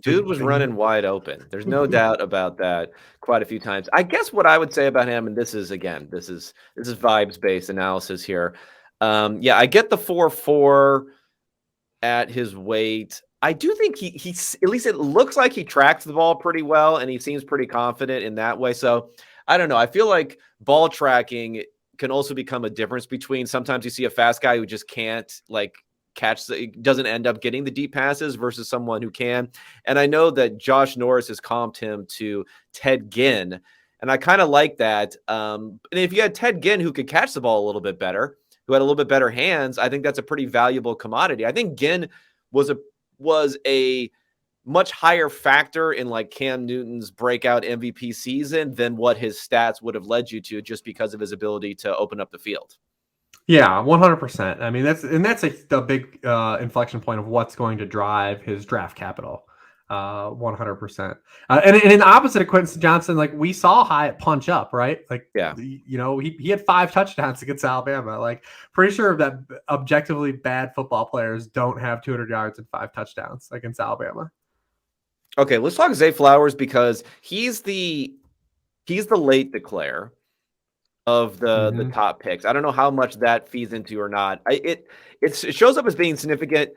Dude was running wide open. There's no doubt about that. Quite a few times. I guess what I would say about him, and this is vibes based analysis here. I get the 4.4 at his weight. I do think he's at least it looks like he tracks the ball pretty well, and he seems pretty confident in that way. So I don't know. I feel like ball tracking can also become a difference between sometimes you see a fast guy who just can't like doesn't end up getting the deep passes versus someone who can. And I know that Josh Norris has comped him to Ted Ginn, and I kind of like that. And if you had Ted Ginn who could catch the ball a little bit better, who had a little bit better hands, I think that's a pretty valuable commodity. I think Ginn was a much higher factor in like Cam Newton's breakout MVP season than what his stats would have led you to, just because of his ability to open up the field. Yeah, 100%. I mean, that's a big inflection point of what's going to drive his draft capital. 100%. And in the opposite of Quentin Johnson, like we saw Hyatt punch up, right? Like, yeah, he had 5 touchdowns against Alabama. Like, pretty sure that objectively bad football players don't have 200 yards and 5 touchdowns against Alabama. Okay, let's talk Zay Flowers, because he's the late declare of the top picks. I don't know how much that feeds into or not. It shows up as being significant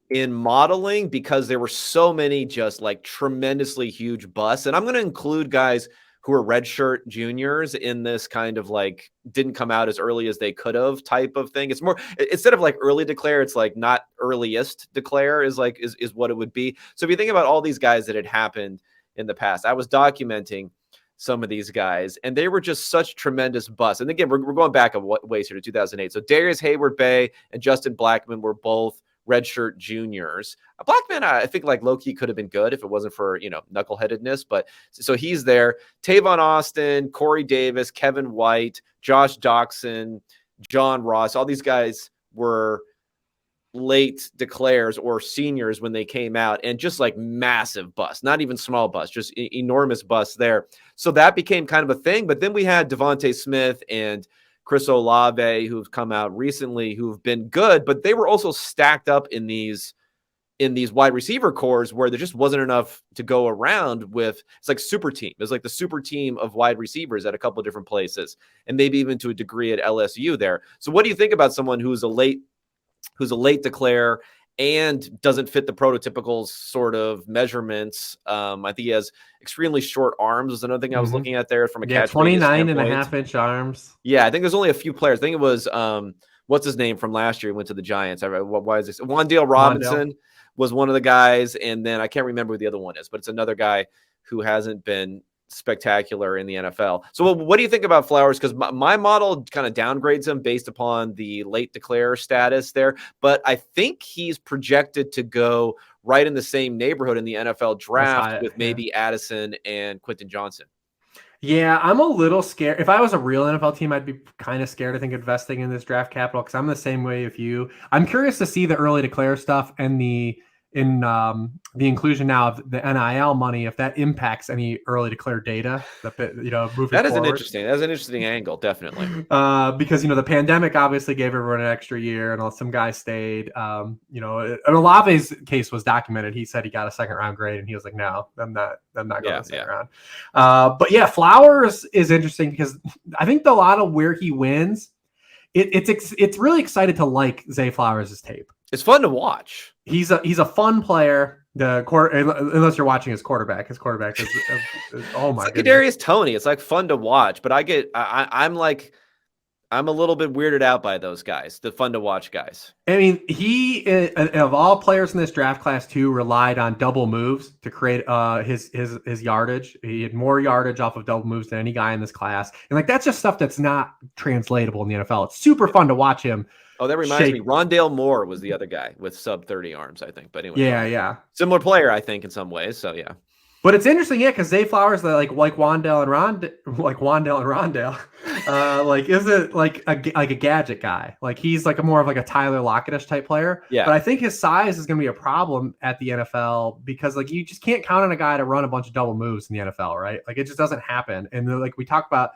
in modeling because there were so many just like tremendously huge busts. And I'm going to include guys who are redshirt juniors in this kind of like didn't come out as early as they could have type of thing. It's more, instead of like early declare, it's like not earliest declare is what it would be. So if you think about all these guys that had happened in the past, I was documenting some of these guys, and they were just such tremendous busts. And again, we're going back a ways here to 2008. So Darius Hayward-Bay and Justin Blackman were both redshirt juniors. Blackman, I think like low-key could have been good if it wasn't for, knuckleheadedness. But so he's there. Tavon Austin, Corey Davis, Kevin White, Josh Doxson, John Ross, all these guys were late declares or seniors when they came out, and just like massive busts, not even small busts, just enormous busts there. So that became kind of a thing. But then we had Devontae Smith and Chris Olave, who've come out recently, who've been good, but they were also stacked up in these wide receiver cores where there just wasn't enough to go around with. It's like super team. It's like the super team of wide receivers at a couple of different places, and maybe even to a degree at LSU there. So what do you think about someone who's a late declare and doesn't fit the prototypical sort of measurements? I think he has extremely short arms was another thing I was looking at there from a catch 29.5-inch arms. Yeah, I think there's only a few players. I think it was what's his name from last year? He went to the Giants. Why is this? Wan'Dale Robinson was one of the guys, and then I can't remember who the other one is, but it's another guy who hasn't been spectacular in the NFL. So what do you think about Flowers? Because my model kind of downgrades him based upon the late declare status there, but I think he's projected to go right in the same neighborhood in the NFL draft with maybe Addison and Quentin Johnson. Yeah, I'm a little scared. If I was a real NFL team, I'd be kind of scared, I think, investing in this draft capital, because I'm the same way with you. I'm curious to see the early declare stuff and the inclusion now of the NIL money, if that impacts any early declare data, moving that is forward. That's an interesting angle, definitely. Because the pandemic obviously gave everyone an extra year, and some guys stayed. And Olave's case was documented. He said he got a second round grade, and he was like, "No, I'm not going to second round." But yeah, Flowers is interesting because I think a lot of where he wins, it's really excited to like Zay Flowers' tape. It's fun to watch. He's a fun player. Unless you're watching his quarterback is oh my god. Kadarius Toney. It's like fun to watch, but I'm a little bit weirded out by those guys, the fun to watch guys. I mean, he of all players in this draft class too relied on double moves to create his yardage. He had more yardage off of double moves than any guy in this class, and like that's just stuff that's not translatable in the NFL. It's super fun to watch him. Oh, that reminds me. Rondale Moore was the other guy with sub 30 arms, I think. But anyway, yeah, similar player, I think, in some ways. So yeah. But it's interesting, yeah, because Zay Flowers, like Wan'Dale and Rondale, is it like a gadget guy? Like he's like more of like a Tyler Lockett-ish type player. Yeah. But I think his size is going to be a problem at the NFL because like you just can't count on a guy to run a bunch of double moves in the NFL, right? Like it just doesn't happen. And like we talk about,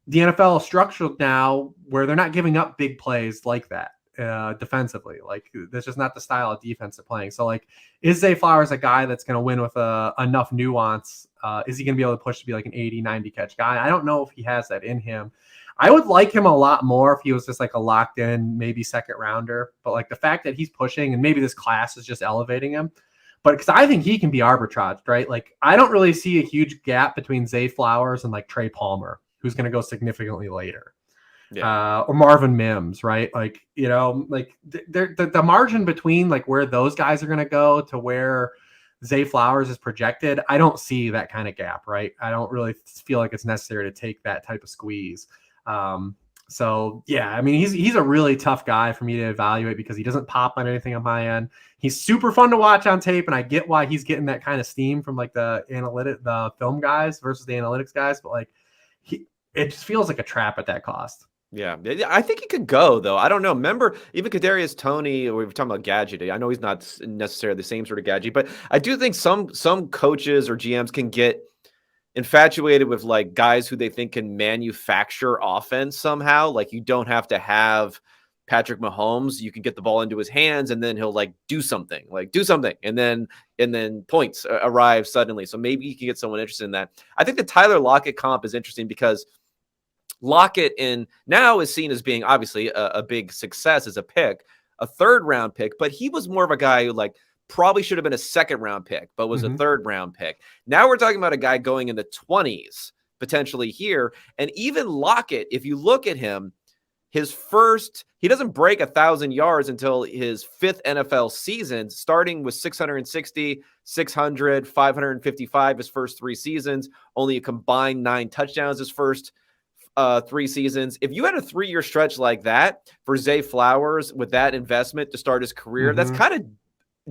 the NFL is structured now where they're not giving up big plays like that defensively. Like that's just not the style of defense they're playing. So like, is Zay Flowers a guy that's going to win with enough nuance? Is he going to be able to push to be like an 80, 90 catch guy? I don't know if he has that in him. I would like him a lot more if he was just like a locked in, maybe second rounder. But like the fact that he's pushing and maybe this class is just elevating him. But because I think he can be arbitraged, right? Like I don't really see a huge gap between Zay Flowers and like Trey Palmer, who's going to go significantly later. Yeah. Or Marvin Mims, right? Like, like the margin between like where those guys are going to go to where Zay Flowers is projected, I don't see that kind of gap, right? I don't really feel like it's necessary to take that type of squeeze. So yeah, I mean he's a really tough guy for me to evaluate because he doesn't pop on anything on my end. He's super fun to watch on tape, and I get why he's getting that kind of steam from like the film guys versus the analytics guys, but like it just feels like a trap at that cost. Yeah, I think he could go though. I don't know. Remember, even Kadarius Toney, we were talking about gadget. I know he's not necessarily the same sort of gadget, but I do think some coaches or GMs can get infatuated with like guys who they think can manufacture offense somehow. Like you don't have to have Patrick Mahomes. You can get the ball into his hands and then he'll like do something, and then points arrive suddenly. So maybe you can get someone interested in that. I think the Tyler Lockett comp is interesting because Lockett now is seen as being obviously a big success as a pick, a third-round pick, but he was more of a guy who like probably should have been a second-round pick, but was a third-round pick. Now we're talking about a guy going in the 20s potentially here, and even Lockett, if you look at him, he doesn't break 1,000 yards until his fifth NFL season, starting with 660, 600, 555 his first 3 seasons, only a combined 9 touchdowns his first 3 seasons. If you had a 3-year stretch like that for Zay Flowers with that investment to start his career, that's kind of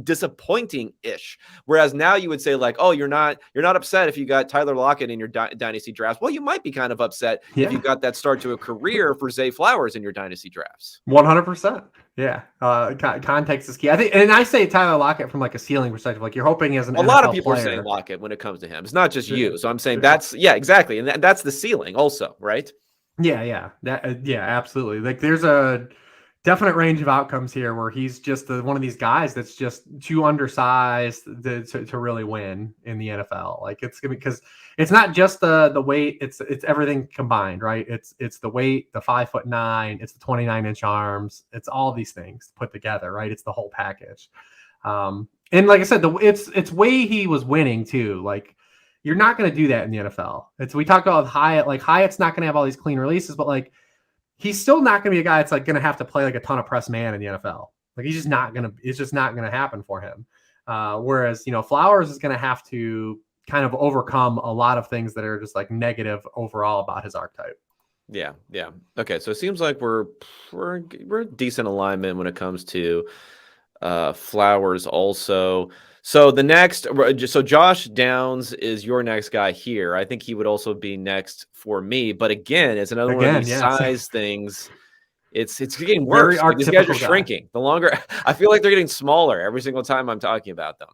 disappointing-ish. Whereas now you would say like, oh, you're not upset if you got Tyler Lockett in your dynasty drafts. Well, you might be kind of upset if you got that start to a career for Zay Flowers in your dynasty drafts. 100%. Yeah. Context is key. I think, and I say Tyler Lockett from like a ceiling perspective, like you're hoping as an a lot of NFL people player. are saying Lockett when it comes to him. It's not just you. So I'm saying exactly. And that's the ceiling also, right? Yeah. Absolutely. Like there's a definite range of outcomes here where he's just one of these guys that's just too undersized to really win in the NFL. Like it's because it's not just the weight, it's everything combined, right? It's the weight, the 5'9", it's the 29-inch arms, it's all these things put together, right? It's the whole package. And like I said, it's way he was winning too. Like you're not going to do that in the NFL. We talked about Hyatt. Like Hyatt's not going to have all these clean releases, but like he's still not going to be a guy that's like going to have to play like a ton of press man in the NFL. Like it's just not going to happen for him. Whereas, Flowers is going to have to kind of overcome a lot of things that are just like negative overall about his archetype. Yeah. Okay. So it seems like we're decent alignment when it comes to Flowers also. So Josh Downs is your next guy here. I think he would also be next for me. But again, it's another one of these size things. It's getting worse. Like these guys are shrinking. The longer I feel like they're getting smaller every single time I'm talking about them.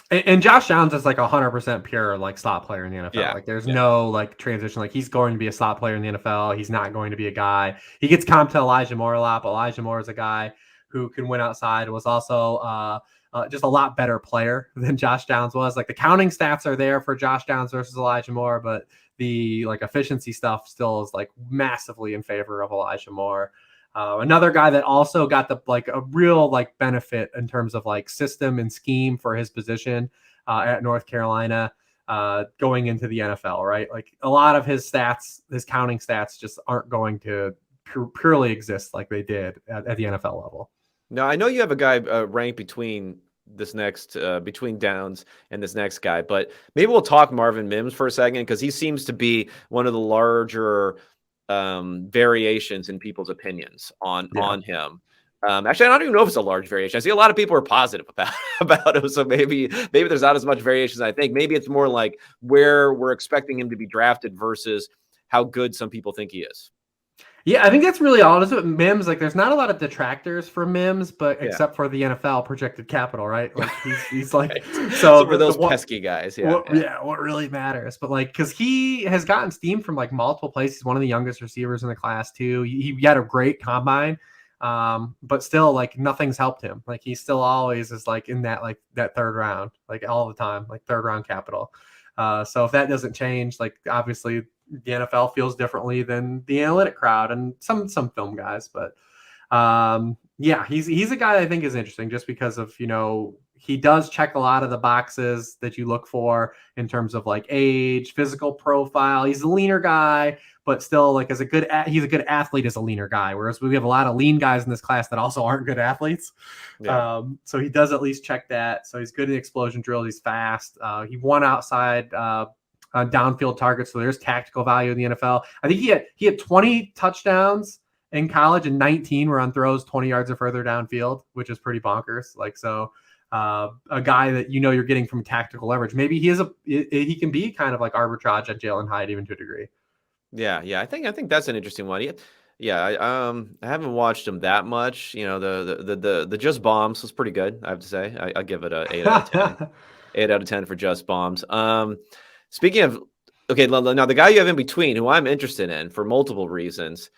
And Josh Downs is like 100% pure like slot player in the NFL. Yeah. Like there's no like transition. Like he's going to be a slot player in the NFL. He's not going to be a guy. He gets comped to Elijah Moore a lot, but Elijah Moore is a guy who can win outside. Was also just a lot better player than Josh Downs was. Like the counting stats are there for Josh Downs versus Elijah Moore, but the like efficiency stuff still is like massively in favor of Elijah Moore. Another guy that also got the like a real like benefit in terms of like system and scheme for his position at North Carolina going into the NFL, right? Like a lot of his stats, his counting stats just aren't going to purely exist like they did at the NFL level. Now, I know you have a guy ranked between between Downs and this next guy, but maybe we'll talk Marvin Mims for a second because he seems to be one of the larger variations in people's opinions on him. Actually, I don't even know if it's a large variation. I see a lot of people are positive about him, so maybe there's not as much variation as I think. Maybe it's more like where we're expecting him to be drafted versus how good some people think he is. Yeah, I think that's really all it is with Mims. Like, there's not a lot of detractors for Mims, but except for the NFL projected capital, right? Like, he's like, right. So for those pesky guys, what really matters. But like, because he has gotten steam from like multiple places. He's one of the youngest receivers in the class too. He had a great combine, but still, like, nothing's helped him. Like, he still always is like in that third round, like all the time, like third round capital. So if that doesn't change, like obviously the NFL feels differently than the analytic crowd and some film guys, but he's a guy that I think is interesting just because of, he does check a lot of the boxes that you look for in terms of like age, physical profile. He's a leaner guy, but still like he's a good athlete as a leaner guy. Whereas we have a lot of lean guys in this class that also aren't good athletes. Yeah. So he does at least check that. So he's good in explosion drills. He's fast. He won outside downfield targets. So there's tactical value in the NFL. I think he had 20 touchdowns in college, and 19 were on throws 20 yards or further downfield, which is pretty bonkers. Like, so a guy that you're getting from tactical leverage. Maybe he can be kind of like arbitrage at Jalin Hyatt even to a degree. Yeah, I think that's an interesting one. Yeah, I haven't watched him that much. The Just Bombs was pretty good, I have to say. I give it a 8 out of 10. 8 out of 10 for Just Bombs. Speaking of, okay, now the guy you have in between, who I'm interested in for multiple reasons,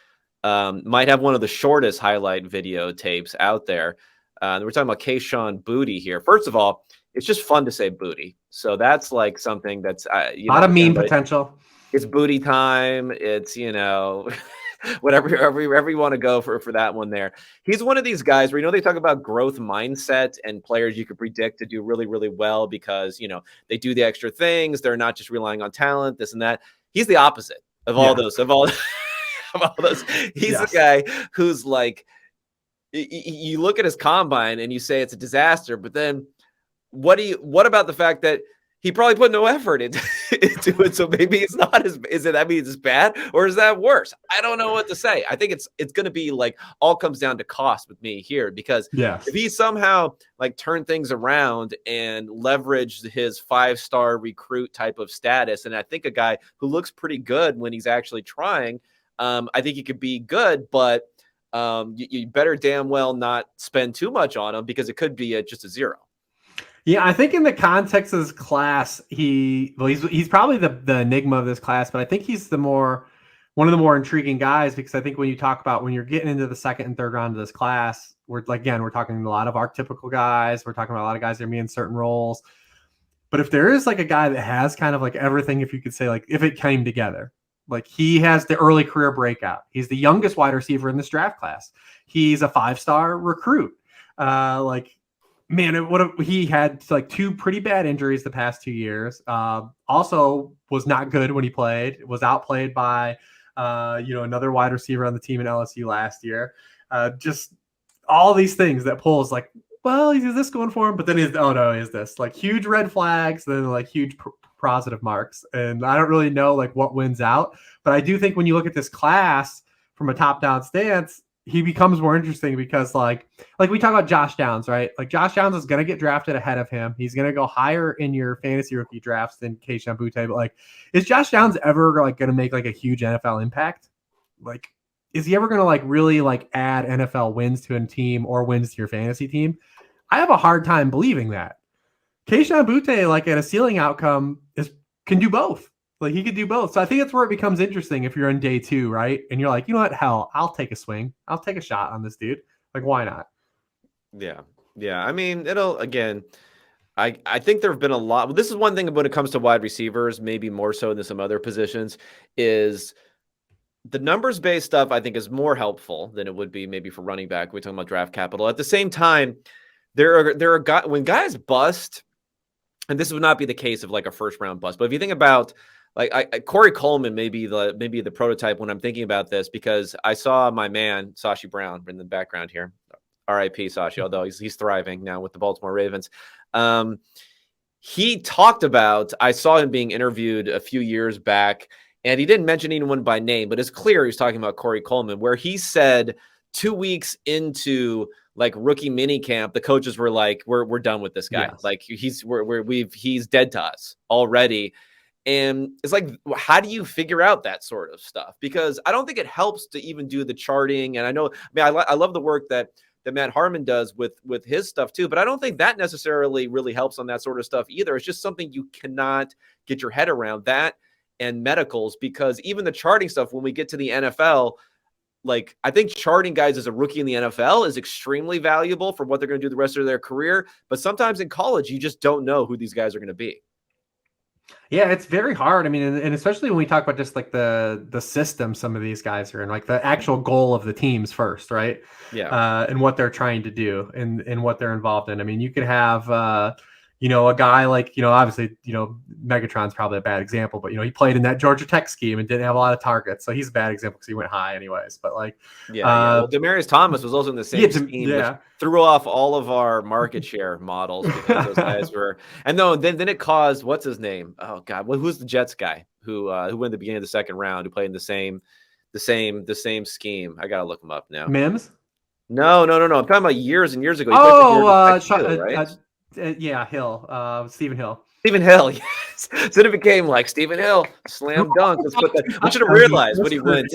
might have one of the shortest highlight video tapes out there. We're talking about Kayshon Boutte here. First of all, it's just fun to say Boutte. So that's like something that's a lot of meme potential. It's Boutte time. It's, whatever you want to go for that one there. He's one of these guys where, they talk about growth mindset and players you could predict to do really, really well because, they do the extra things. They're not just relying on talent, this and that. He's the opposite of all those, of all those. He's the guy who's like, you look at his combine and you say it's a disaster, but then what about the fact that he probably put no effort into it? So maybe it's not that means it's bad, or is that worse? I don't know what to say. I think it's going to be like all comes down to cost with me here, because if he somehow like turn things around and leverage his 5-star recruit type of status, and I think a guy who looks pretty good when he's actually trying, I think he could be good, but you better damn well not spend too much on him because it could be just a 0. Yeah, I think in the context of this class, he's probably the enigma of this class, but I think he's one of the more intriguing guys, because I think when you talk about when you're getting into the second and third round of this class, we're talking a lot of archetypical guys. We're talking about a lot of guys that are in certain roles. But if there is like a guy that has kind of like everything, if you could say like if it came together, like he has the early career breakout. He's the youngest wide receiver in this draft class. He's a 5-star recruit. Man, he had like 2 pretty bad injuries the past 2 years. Also was not good when he played. Was outplayed by, another wide receiver on the team in LSU last year. Just all these things that pulls like, well, is this going for him? But then is this like huge red flags, then like huge positive marks. And I don't really know like what wins out. But I do think when you look at this class from a top-down stance, he becomes more interesting because like we talk about Josh Downs, right? Like Josh Downs is going to get drafted ahead of him. He's going to go higher in your fantasy rookie drafts than Kayshon Boutte. But like, is Josh Downs ever like going to make like a huge NFL impact? Like, is he ever going to like really like add NFL wins to a team or wins to your fantasy team? I have a hard time believing that. Kayshon Boutte, like at a ceiling outcome, can do both. Like he could do both. So I think that's where it becomes interesting if you're on day 2, right? And you're like, you know what? Hell, I'll take a swing. I'll take a shot on this dude. Like, why not? Yeah. I mean, I think there have been a lot. Well, this is one thing when it comes to wide receivers, maybe more so than some other positions, is the numbers-based stuff I think is more helpful than it would be maybe for running back. We're talking about draft capital. At the same time, there are guys, when guys bust, and this would not be the case of like a first-round bust, but if you think about like Corey Coleman may be the prototype when I'm thinking about this, because I saw my man Sashi Brown in the background here, R.I.P. Sashi, although he's thriving now with the Baltimore Ravens. He talked about, I saw him being interviewed a few years back, and he didn't mention anyone by name, but it's clear he's talking about Corey Coleman, where he said 2 weeks into like rookie mini camp, the coaches were like, we're done with this guy. Yes. Like he's dead to us already. And it's like, how do you figure out that sort of stuff? Because I don't think it helps to even do the charting. And I love the work that Matt Harmon does with his stuff too, but I don't think that necessarily really helps on that sort of stuff either. It's just something you cannot get your head around, that and medicals, because even the charting stuff, when we get to the NFL, like I think charting guys as a rookie in the NFL is extremely valuable for what they're going to do the rest of their career. But sometimes in college, you just don't know who these guys are going to be. Yeah, it's very hard. I mean, and especially when we talk about just like the system some of these guys are in, like the actual goal of the teams first, right? Yeah. And what they're trying to do and what they're involved in. I mean, you could have a guy like, obviously, Megatron's probably a bad example, but, he played in that Georgia Tech scheme and didn't have a lot of targets. So he's a bad example because he went high anyways. But like, yeah. Well, Demarius Thomas was also in the same scheme, which threw off all of our market share models because those guys were. And no, then it caused, what's his name? Oh God, who's the Jets guy who went at the beginning of the second round, who played in the same scheme? I gotta look him up now. Mims? No. I'm talking about years and years ago. Yeah, Hill, Stephen Hill. Stephen Hill, yes. So it became like Stephen Hill, slam dunk. Let's put that. I should have realized when he went.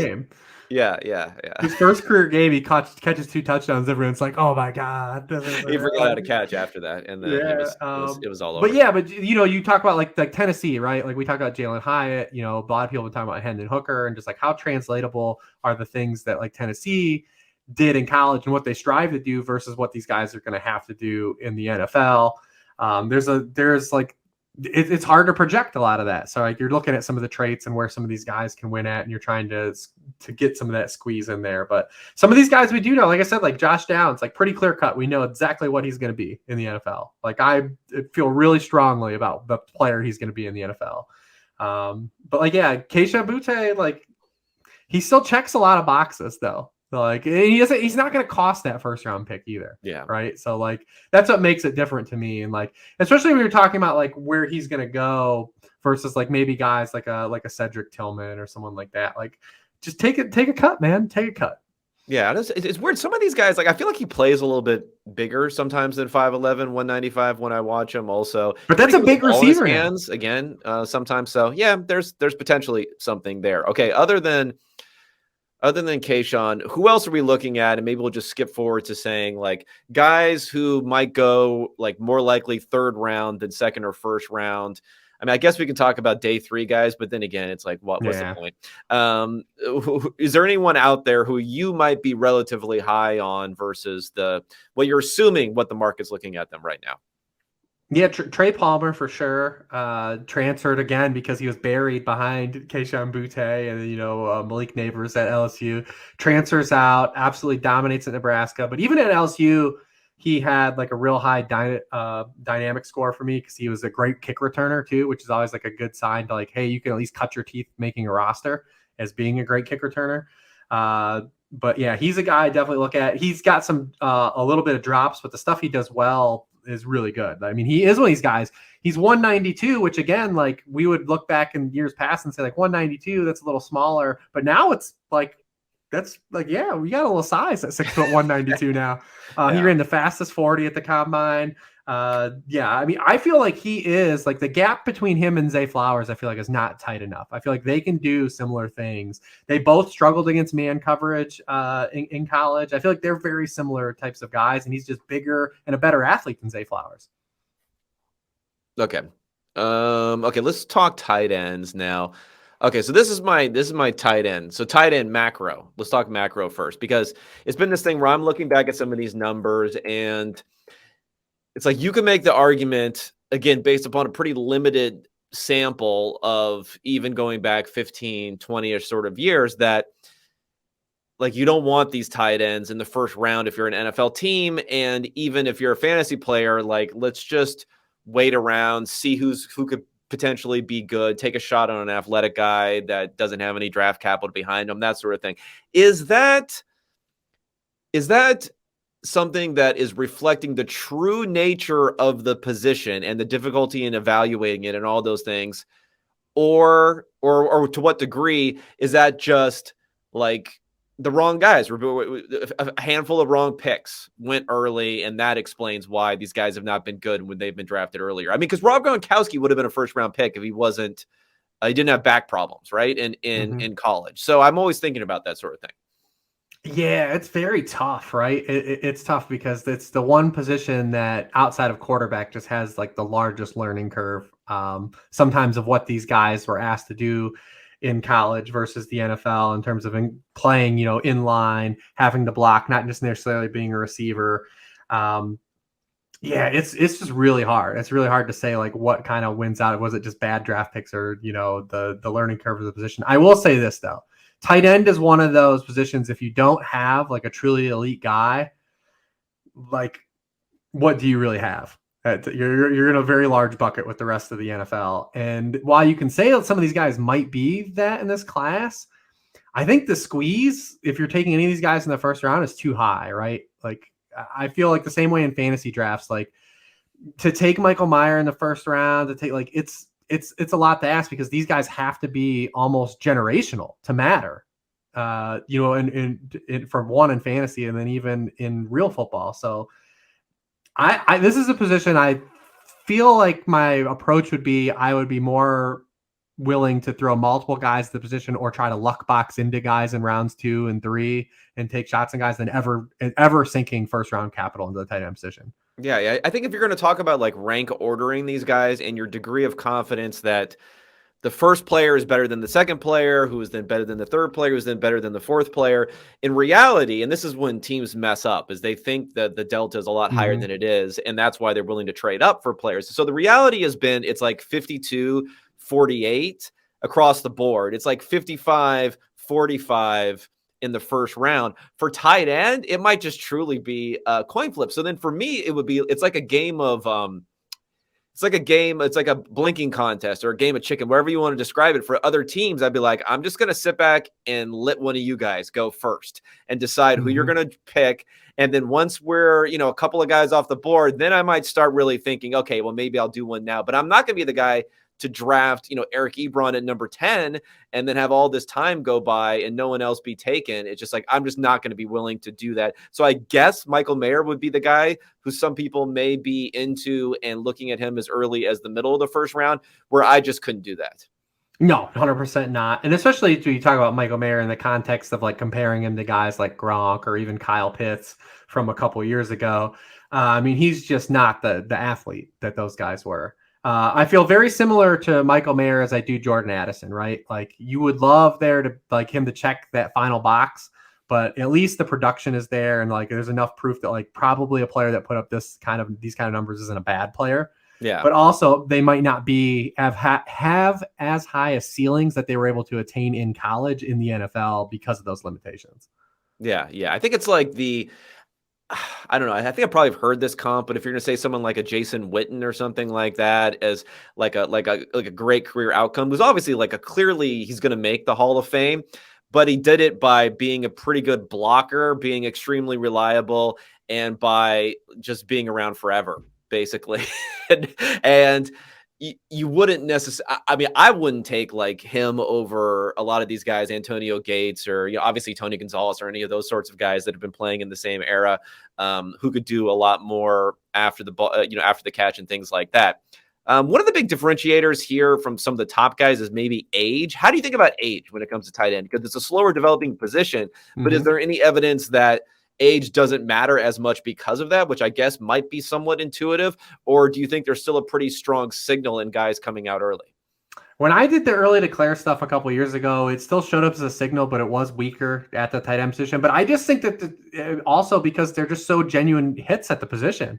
Yeah. His first career game, he catches 2 touchdowns. Everyone's like, "Oh my god!" He forgot how to catch after that, and then it was all over. But you talk about like Tennessee, right? Like we talk about Jalin Hyatt. A lot of people have been talking about Hendon Hooker, and just like how translatable are the things that like Tennessee did in college and what they strive to do versus what these guys are going to have to do in the NFL. It's hard to project a lot of that. So like you're looking at some of the traits and where some of these guys can win at, and you're trying to get some of that squeeze in there. But some of these guys we do know, like I said, like Josh Downs, like pretty clear cut. We know exactly what he's going to be in the NFL. Like I feel really strongly about the player he's going to be in the NFL. But like, yeah, Keisha Butte, like he still checks a lot of boxes though. Like he's not going to cost that first round pick either. Yeah. Right. So like that's what makes it different to me. And like, especially when you're talking about like where he's going to go versus like maybe guys like a Cedric Tillman or someone like that. Like just take a cut, man. Take a cut. Yeah. It's weird. Some of these guys, like I feel like he plays a little bit bigger sometimes than 5'11", 195 when I watch him also. But that's a big receiver. Hands again, sometimes. So yeah, there's potentially something there. Okay. Other than Keyshawn, who else are we looking at? And maybe we'll just skip forward to saying like guys who might go like more likely third round than second or first round. I mean, I guess we can talk about day 3 guys, but then again, it's like, what's the point? Is there anyone out there who you might be relatively high on versus what you're assuming what the market's looking at them right now? Yeah, Trey Palmer for sure. Transferred again because he was buried behind Keisha Butte and Malik Neighbors at LSU. Transfers out, absolutely dominates at Nebraska. But even at LSU, he had like a real high dynamic score for me because he was a great kick returner too, which is always like a good sign to like, hey, you can at least cut your teeth making a roster as being a great kick returner. But yeah, he's a guy I definitely look at. He's got some a little bit of drops, but the stuff he does well is really good. I mean, he is one of these guys. He's 192, which again, like we would look back in years past and say like 192, that's a little smaller. But now it's like, that's like, yeah, we got a little size at 6 foot 192 now. He ran the fastest 40 at the combine. I mean, I feel like he is like the gap between him and Zay Flowers, I feel like is not tight enough. I feel like they can do similar things. They both struggled against man coverage in college. I feel like they're very similar types of guys, and he's just bigger and a better athlete than Zay Flowers. Okay. Okay, let's talk tight ends now. Okay, so this is my tight end. So tight end macro. Let's talk macro first, because it's been this thing where I'm looking back at some of these numbers, and it's like you can make the argument, again, based upon a pretty limited sample of even going back 15, 20-ish sort of years, that like you don't want these tight ends in the first round if you're an NFL team. And even if you're a fantasy player, like let's just wait around, see who could potentially be good, take a shot on an athletic guy that doesn't have any draft capital behind him, that sort of thing. Is that something that is reflecting the true nature of the position and the difficulty in evaluating it and all those things? Or to what degree is that just like the wrong guys? A handful of wrong picks went early, and that explains why these guys have not been good when they've been drafted earlier. I mean, because Rob Gronkowski would have been a first-round pick if he didn't have back problems, right, in college. So I'm always thinking about that sort of thing. Yeah, it's very tough, right? It's tough because it's the one position that outside of quarterback just has like the largest learning curve sometimes of what these guys were asked to do in college versus the NFL in terms of playing, in line, having to block, not just necessarily being a receiver. It's just really hard. It's really hard to say like what kind of wins out. Was it just bad draft picks or, the learning curve of the position? I will say this though. Tight end is one of those positions, if you don't have like a truly elite guy, like what do you really have? You're in a very large bucket with the rest of the NFL. And while you can say that some of these guys might be that in this class, I think the squeeze, if you're taking any of these guys in the first round, is too high, right? Like, I feel like the same way in fantasy drafts, like to take Michael Mayer in the first round, to take like it's a lot to ask because these guys have to be almost generational to matter. In from one in fantasy and then even in real football. So I this is a position I feel like my approach would be I would be more willing to throw multiple guys to the position or try to luck box into guys in rounds 2 and 3 and take shots on guys than ever sinking first round capital into the tight end position. Yeah. I think if you're going to talk about like rank ordering these guys and your degree of confidence that the first player is better than the second player, who is then better than the third player, who's then better than the fourth player. In reality, and this is when teams mess up, is they think that the delta is a lot higher than it is, and that's why they're willing to trade up for players. So the reality has been it's like 52-48 across the board. It's like 55-45 in the first round. For tight end, it might just truly be a coin flip. So then for me, it's like a game of it's like a blinking contest or a game of chicken, wherever you want to describe it. For other teams, I'd be like, I'm just going to sit back and let one of you guys go first and decide who you're going to pick. And then once we're, a couple of guys off the board, then I might start really thinking, okay, well, maybe I'll do one now. But I'm not going to be the guy to draft, Eric Ebron at number 10 and then have all this time go by and no one else be taken. It's just like, I'm just not going to be willing to do that. So I guess Michael Mayer would be the guy who some people may be into and looking at him as early as the middle of the first round, where I just couldn't do that. No, 100% not. And especially when you talk about Michael Mayer in the context of like comparing him to guys like Gronk or even Kyle Pitts from a couple years ago. He's just not the athlete that those guys were. I feel very similar to Michael Mayer as I do Jordan Addison, right? Like you would love there to like him to check that final box, but at least the production is there. And like, there's enough proof that like probably a player that put up these kind of numbers isn't a bad player. Yeah. But also they might not have as high a ceilings that they were able to attain in college in the NFL because of those limitations. Yeah. I think it's like I don't know. I think I probably have heard this comp, but if you're going to say someone like a Jason Witten or something like that as like a great career outcome, who's obviously clearly he's going to make the Hall of Fame, but he did it by being a pretty good blocker, being extremely reliable, and by just being around forever, basically. and you wouldn't necessarily, I wouldn't take like him over a lot of these guys, Antonio Gates or, obviously Tony Gonzalez or any of those sorts of guys that have been playing in the same era, who could do a lot more after the ball, after the catch and things like that. One of the big differentiators here from some of the top guys is maybe age. How do you think about age when it comes to tight end? Because it's a slower developing position, but is there any evidence that age doesn't matter as much because of that, which I guess might be somewhat intuitive? Or do you think there's still a pretty strong signal in guys coming out early? When I did the early declare stuff a couple of years ago, it still showed up as a signal, but it was weaker at the tight end position. But I just think that also because they're just so genuine hits at the position.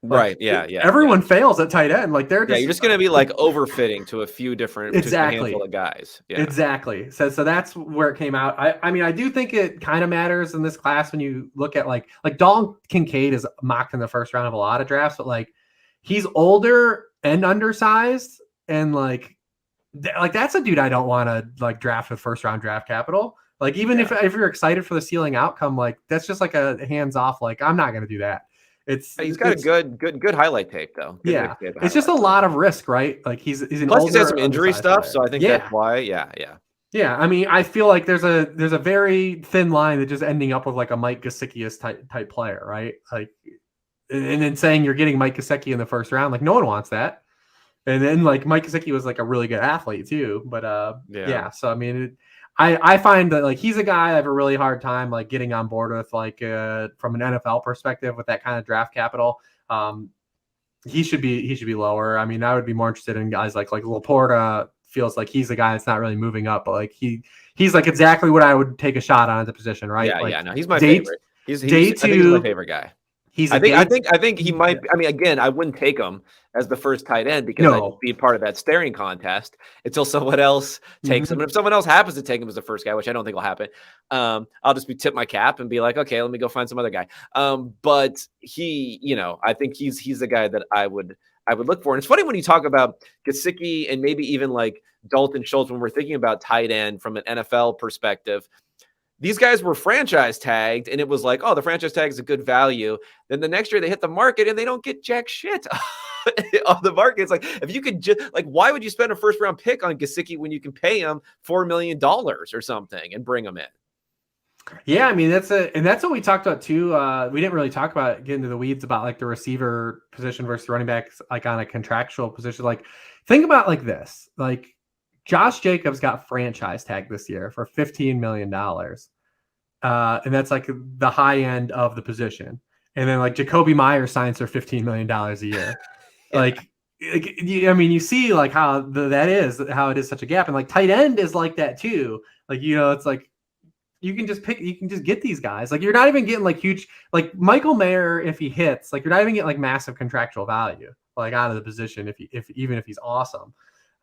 Right. Yeah. Everyone fails at tight end. Like they're just, you're just going to be like overfitting to a few different, exactly, to a handful of guys. Yeah. Exactly. So that's where it came out. I do think it kind of matters in this class when you look at like Dalton Kincaid is mocked in the first round of a lot of drafts, but like he's older and undersized, and like that's a dude I don't want to like draft with first round draft capital. Like even if you're excited for the ceiling outcome, like that's just like a hands off. Like I'm not going to do that. He's got a good highlight tape though. It's just a lot of risk, right? Like he's an plus older, he's had some injury stuff, player. So I think that's why. Yeah. I feel like there's a very thin line that just ending up with like a Mike Gesicki type player, right? Like, and then saying you're getting Mike Gesicki in the first round, like no one wants that. And then like Mike Gesicki was like a really good athlete too, but So I find that like he's a guy I have a really hard time like getting on board with, like from an NFL perspective with that kind of draft capital. He should be lower. I would be more interested in guys like Laporta. Feels like he's a guy that's not really moving up, but like he's like exactly what I would take a shot on at the position, right? No, he's my favorite. He's my favorite guy. He's I a think I good think I think he might. I mean, again, I wouldn't take him as the first tight end because I'd no. be part of that staring contest until someone else takes him. Mhm. And if someone else happens to take him as the first guy, which I don't think will happen, I'll just tip my cap and be like, okay, let me go find some other guy. But he, I think he's the guy that I would look for. And it's funny when you talk about Gesicki and maybe even like Dalton Schultz when we're thinking about tight end from an NFL perspective. These guys were franchise tagged, and it was like, oh, the franchise tag is a good value. Then the next year they hit the market and they don't get jack shit on the market. It's like, if you could just like, why would you spend a first round pick on Gesicki when you can pay him $4 million or something and bring him in? Yeah, I mean that's what we talked about too. We didn't really talk about get into the weeds about like the receiver position versus running backs, like on a contractual position. Like, think about like this: like Josh Jacobs got franchise tagged this year for $15 million, and that's like the high end of the position. And then like Jacoby Myers signs for $15 million a year. Yeah. I mean, you see like how how it is such a gap, and like tight end is like that too. Like it's like you can just get these guys. Like, you're not even getting like huge, like Michael Mayer, if he hits, like you're not even getting like massive contractual value like out of the position even if he's awesome.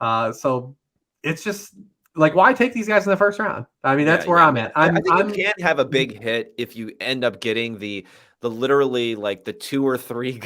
So it's just like, why take these guys in the first round? I mean, that's where I'm at. I think you can't have a big hit if you end up getting the literally like the 2 or 3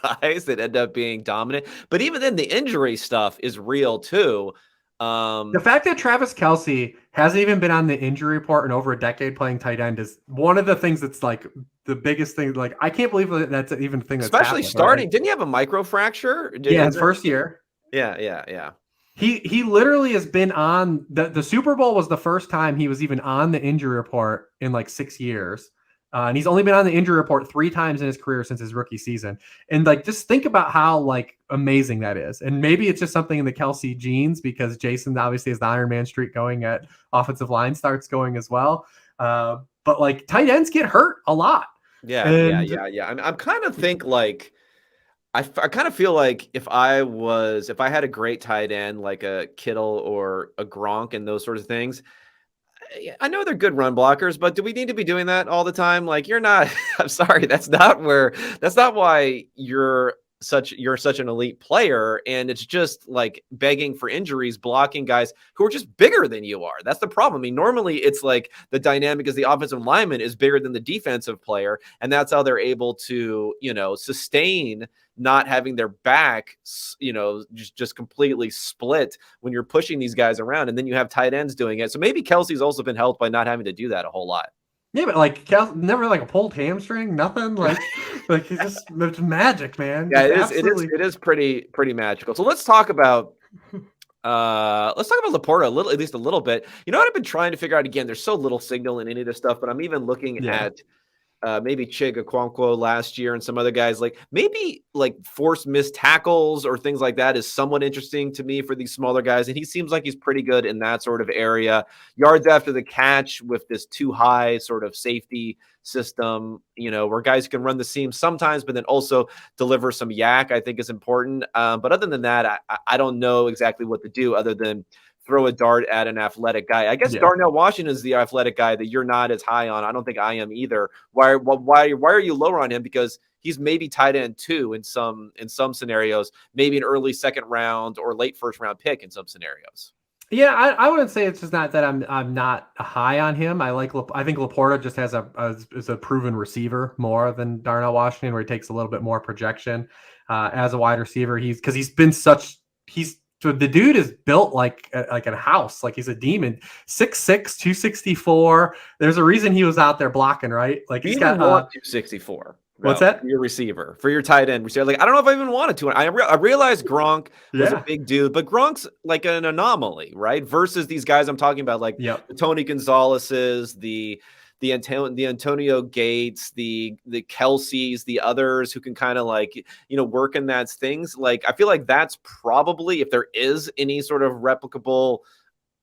guys that end up being dominant. But even then, the injury stuff is real too. The fact that Travis Kelce hasn't even been on the injury report in over a decade playing tight end is one of the things that's like the biggest thing. Like, I can't believe that that's even a thing that's especially happened, starting. right? Didn't he have a microfracture? Yeah, his first year. Yeah. He literally has been on the Super Bowl was the first time he was even on the injury report in like 6 years. And he's only been on the injury report 3 times in his career since his rookie season. And like, just think about how like amazing that is. And maybe it's just something in the Kelce genes because Jason obviously has the Iron Man streak going at offensive line starts going as well. But like, tight ends get hurt a lot. Yeah. I'm kind of think like I kind of feel like if I had a great tight end like a Kittle or a Gronk and those sorts of things, I know they're good run blockers, but do we need to be doing that all the time? Like, you're not. I'm sorry, that's not why you're such an elite player, and it's just like begging for injuries, blocking guys who are just bigger than you are. That's the problem. I mean, normally it's like the dynamic is the offensive lineman is bigger than the defensive player, and that's how they're able to sustain not having their back, just completely split when you're pushing these guys around, and then you have tight ends doing it. So maybe Kelsey's also been helped by not having to do that a whole lot. Yeah, but like never like a pulled hamstring, nothing like it's magic, man. Yeah, It's it is pretty magical. So let's talk about Laporta at least a little bit. You know what I've been trying to figure out again? There's so little signal in any of this stuff, but I'm even looking at maybe Chig Okonkwo last year and some other guys, like maybe like forced missed tackles or things like that is somewhat interesting to me for these smaller guys. And he seems like he's pretty good in that sort of area. Yards after the catch with this too high sort of safety system, where guys can run the seam sometimes, but then also deliver some yak, I think is important. But other than that, I don't know exactly what to do other than throw a dart at an athletic guy. I guess Darnell Washington is the athletic guy that you're not as high on. I don't think I am either. Why are you lower on him? Because he's maybe tight end 2 in some scenarios, maybe an early second round or late first round pick in some scenarios. Yeah, I wouldn't say it's just not that I'm not high on him. I think Laporta just has is a proven receiver more than Darnell Washington, where he takes a little bit more projection as a wide receiver. So the dude is built like a house, like he's a demon. 6'6", 264. There's a reason he was out there blocking, right? Like he's got 264. What's that? For your receiver, for your tight end receiver. Like, I don't know if I even wanted to. I realized Gronk was a big dude, but Gronk's like an anomaly, right? Versus these guys I'm talking about, like the Tony Gonzalez's, the Antonio Gates, the Kelce's, the others who can kind of like, work in that things. Like, I feel like that's probably, if there is any sort of replicable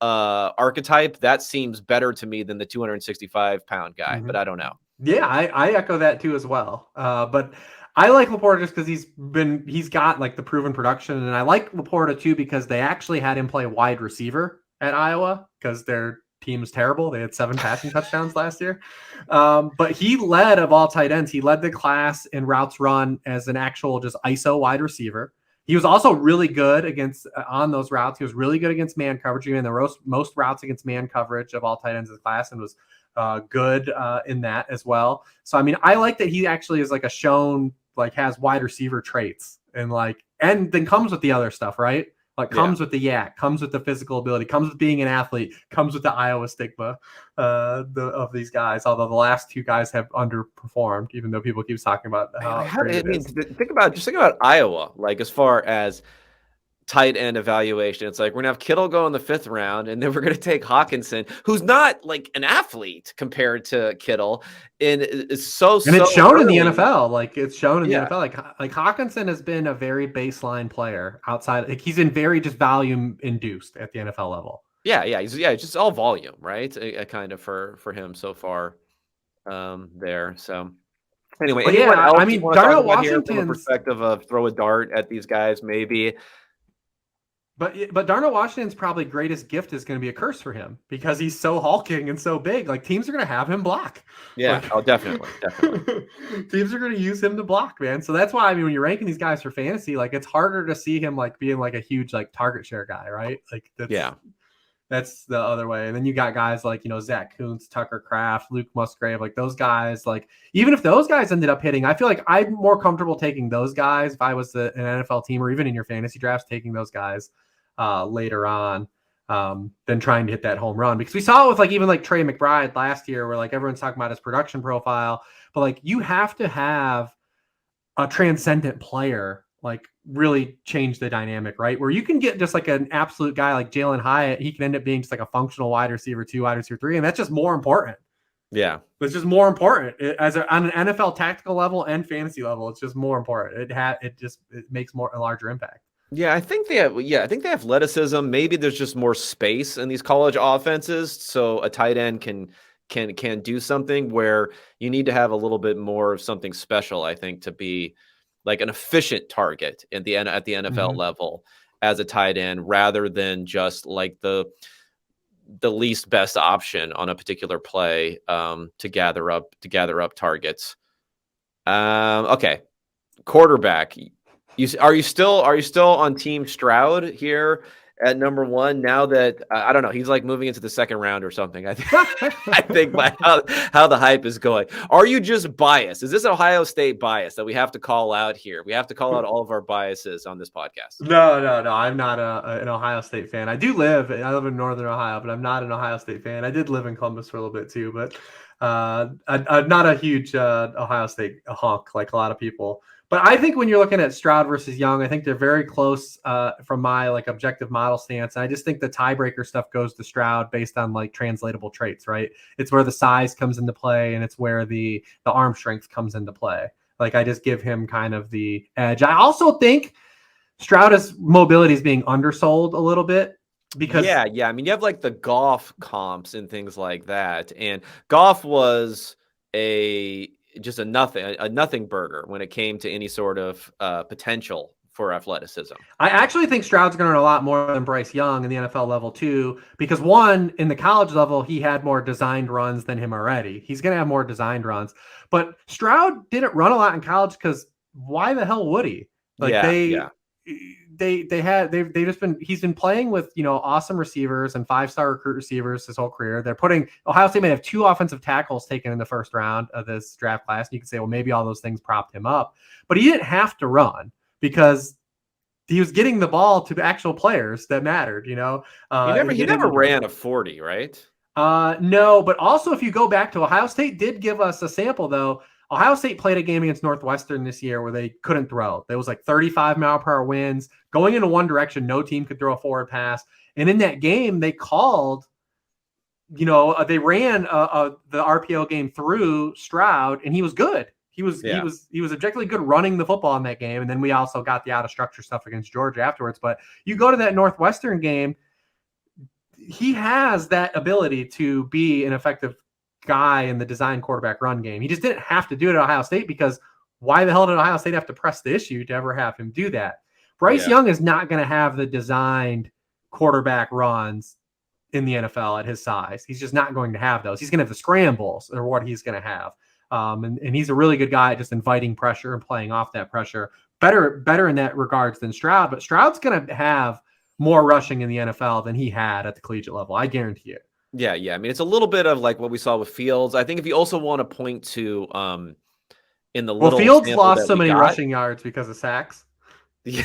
archetype, that seems better to me than the 265-pound guy, but I don't know. Yeah, I echo that too as well. But I like Laporta just because he's got like the proven production, and I like Laporta too because they actually had him play wide receiver at Iowa because they're team was terrible. They had 7 passing touchdowns last year. But he led of all tight ends. He led the class in routes run as an actual just ISO wide receiver. He was also really good against on those routes. He was really good against man coverage. He ran the most routes against man coverage of all tight ends in the class and was good in that as well. So, I mean, I like that he actually is like has wide receiver traits and then comes with the other stuff, right? Like comes with the yak, comes with the physical ability, comes with being an athlete, comes with the Iowa stigma of these guys. Although the last 2 guys have underperformed, even though people keep talking about think about Iowa, like as far as tight end evaluation. It's like we're gonna have Kittle go in the 5th round, and then we're gonna take Hawkinson, who's not like an athlete compared to Kittle, and it's it's shown early in the NFL. Like it's shown in the NFL. Like Hawkinson has been a very baseline player outside. Like he's been very just volume induced at the NFL level. He's just all volume, right? Kind of for him so far there. So anyway, I mean, Darnell Washington from a perspective of throw a dart at these guys, maybe. But Darnell Washington's probably greatest gift is going to be a curse for him because he's so hulking and so big. Like teams are going to have him block. Yeah, definitely. Teams are going to use him to block, man. So that's why, I mean, when you're ranking these guys for fantasy, like it's harder to see him like being like a huge like target share guy, right? Like that's the other way. And then you got guys like, Zach Kuntz, Tucker Kraft, Luke Musgrave, like those guys, like even if those guys ended up hitting, I feel like I'm more comfortable taking those guys if I was an NFL team or even in your fantasy drafts, taking those guys later on than trying to hit that home run. Because we saw it with like even like Trey McBride last year where like everyone's talking about his production profile, but like you have to have a transcendent player like really change the dynamic, right? Where you can get just like an absolute guy like Jalin Hyatt, he can end up being just like a functional wide receiver 2, wide receiver 3, and that's just more important. Yeah. It's just more important on an NFL tactical level and fantasy level. It's just more important. It makes a larger impact. Yeah, I think they have. Yeah, I think they have athleticism. Maybe there's just more space in these college offenses, so a tight end can do something where you need to have a little bit more of something special. I think to be like an efficient target at the NFL level as a tight end, rather than just like the least best option on a particular play to gather up targets. Okay, quarterback. Are you still on Team Stroud here at number 1 now that I don't know, he's like moving into the 2nd round or something? I think by how the hype is going. Are you just biased? Is this Ohio State bias that we have to call out here? We have to call out all of our biases on this podcast. No. I'm not an Ohio State fan. I live in Northern Ohio, but I'm not an Ohio State fan. I did live in Columbus for a little bit too, but I'm not a huge Ohio State honk like a lot of people. But I think when you're looking at Stroud versus Young, I think they're very close from my like objective model stance. And I just think the tiebreaker stuff goes to Stroud based on like translatable traits, right? It's where the size comes into play and it's where the arm strength comes into play. Like I just give him kind of the edge. I also think Stroud's mobility is being undersold a little bit because yeah. I mean, you have like the Goff comps and things like that. And Goff was just a nothing burger when it came to any sort of potential for athleticism. I actually think Stroud's going to run a lot more than Bryce Young in the NFL level too, because one, in the college level, he had more designed runs than him already. He's going to have more designed runs, but Stroud didn't run a lot in college because why the hell would he? Like he's been playing with, awesome receivers and 5-star recruit receivers his whole career. Ohio State may have 2 offensive tackles taken in the 1st round of this draft class. And you can say, well, maybe all those things propped him up, but he didn't have to run because he was getting the ball to actual players that mattered, He never ran a 40, right? No, but also if you go back to Ohio State did give us a sample though. Ohio State played a game against Northwestern this year where they couldn't throw. There was like 35-mile-per-hour winds going into one direction. No team could throw a forward pass. And in that game, they called, they ran the RPO game through Stroud, and he was good. He was objectively good running the football in that game. And then we also got the out of structure stuff against Georgia afterwards. But you go to that Northwestern game, he has that ability to be an effective guy in the design quarterback run game. He just didn't have to do it at Ohio State because why the hell did Ohio State have to press the issue to ever have him do that? Bryce Young is not going to have the designed quarterback runs in the NFL at his size. He's just not going to have those. He's going to have the scrambles or what he's going to have. And he's a really good guy at just inviting pressure and playing off that pressure. Better in that regards than Stroud, but Stroud's going to have more rushing in the NFL than he had at the collegiate level. I guarantee it. Yeah. I mean, it's a little bit of like what we saw with Fields. I think if you also want to point to in the little Fields lost so many got, rushing yards because of sacks. Yeah.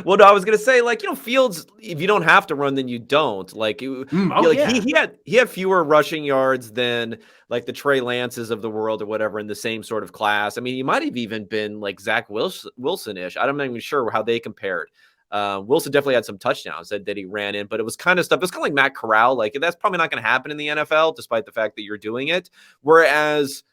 Well, no, I was gonna say, like, Fields, if you don't have to run, then you don't. Like, he had fewer rushing yards than like the Trey Lances of the world or whatever in the same sort of class. I mean, he might have even been like Zach Wilson-ish. I'm not even sure how they compared. Wilson definitely had some touchdowns that he ran in, but it was kind of stuff. It was kind of like Matt Corral. Like, that's probably not going to happen in the NFL, despite the fact that you're doing it. Whereas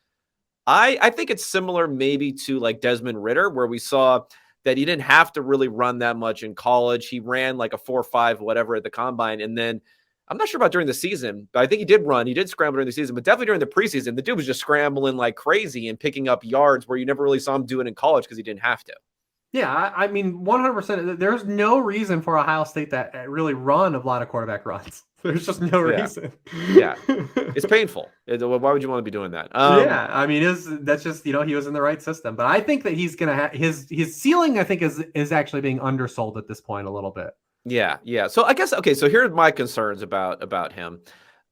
I think it's similar maybe to like Desmond Ridder, where we saw that he didn't have to really run that much in college. He ran like a 4.5, whatever at the combine. And then I'm not sure about during the season, but I think he did run. He did scramble during the season, but definitely during the preseason, the dude was just scrambling like crazy and picking up yards where you never really saw him do it in college because he didn't have to. Yeah, I mean, 100%. There's no reason for Ohio State that really run a lot of quarterback runs. There's just no reason. Yeah, it's painful. Why would you want to be doing that? Yeah, I mean, that's just he was in the right system. But I think that he's gonna have his ceiling. I think is actually being undersold at this point a little bit. Yeah. So I guess So here are my concerns about him.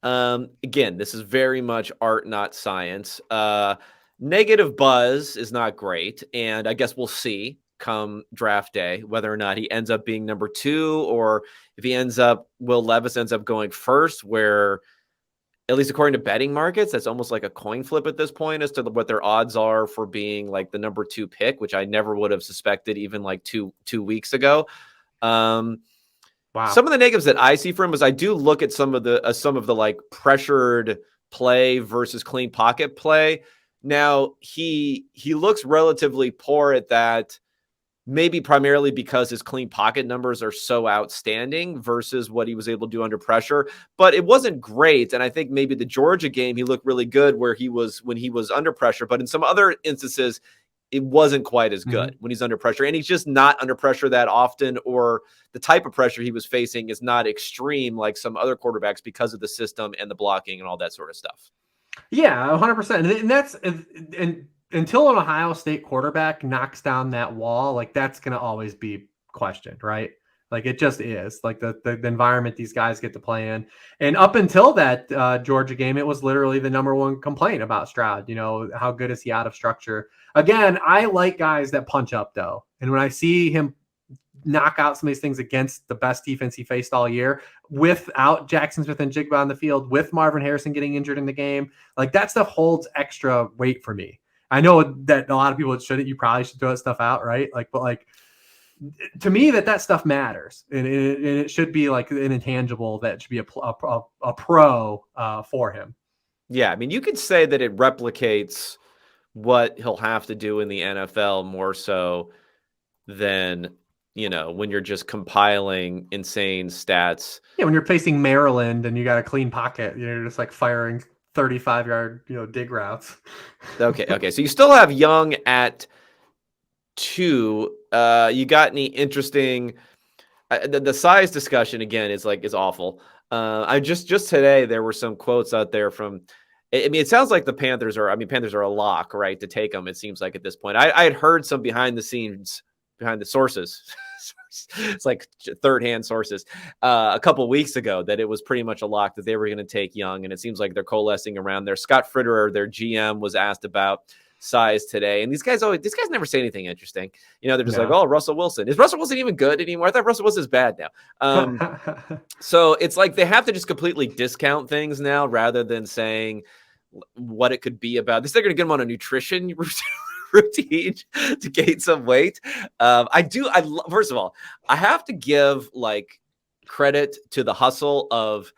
Again, this is very much art, not science. Negative buzz is not great, and I guess we'll see come draft day whether or not he ends up being number 2, or if Will Levis ends up going first, where at least according to betting markets, that's almost like a coin flip at this point as to what their odds are for being like the number 2 pick, which I never would have suspected even like two weeks ago. Wow. Some of the negatives that I see for him is I do look at some of the like pressured play versus clean pocket play. Now he looks relatively poor at that, maybe primarily because his clean pocket numbers are so outstanding versus what he was able to do under pressure, but it wasn't great. And I think maybe the Georgia game, he looked really good when he was under pressure, but in some other instances, it wasn't quite as good when he's under pressure. And he's just not under pressure that often, or the type of pressure he was facing is not extreme like some other quarterbacks because of the system and the blocking and all that sort of stuff. Yeah, 100%. And that's until an Ohio State quarterback knocks down that wall, like that's going to always be questioned, right? Like it just is like the environment these guys get to play in. And up until that Georgia game, it was literally the number one complaint about Stroud. How good is he out of structure? Again, I like guys that punch up though. And when I see him knock out some of these things against the best defense he faced all year, without Jackson Smith and Jigba on the field, with Marvin Harrison getting injured in the game, like that stuff holds extra weight for me. I know that a lot of people shouldn't. You probably should throw that stuff out, right? Like, but like to me, that stuff matters, and it should be like an intangible that should be a pro for him. Yeah, I mean, you could say that it replicates what he'll have to do in the NFL more so than when you're just compiling insane stats. Yeah, when you're facing Maryland and you got a clean pocket, you're just like firing 35-yard, dig routes. Okay. So you still have Young at 2. You got any interesting? The size discussion again is awful. I just today there were some quotes out there from. I mean, it sounds like the Panthers are a lock, right, to take them. It seems like at this point. I had heard some behind the sources. It's like third-hand sources a couple of weeks ago that it was pretty much a lock that they were going to take Young, and it seems like they're coalescing around there. Scott Fitterer, their GM, was asked about size today, and these guys never say anything interesting. They're just like, oh, Russell Wilson. Is Russell Wilson even good anymore? I thought Russell Wilson's bad now. So it's like they have to just completely discount things now rather than saying what it could be about. They're going to get him on a nutrition routine to gain some weight. First of all, I have to give like credit to the hustle of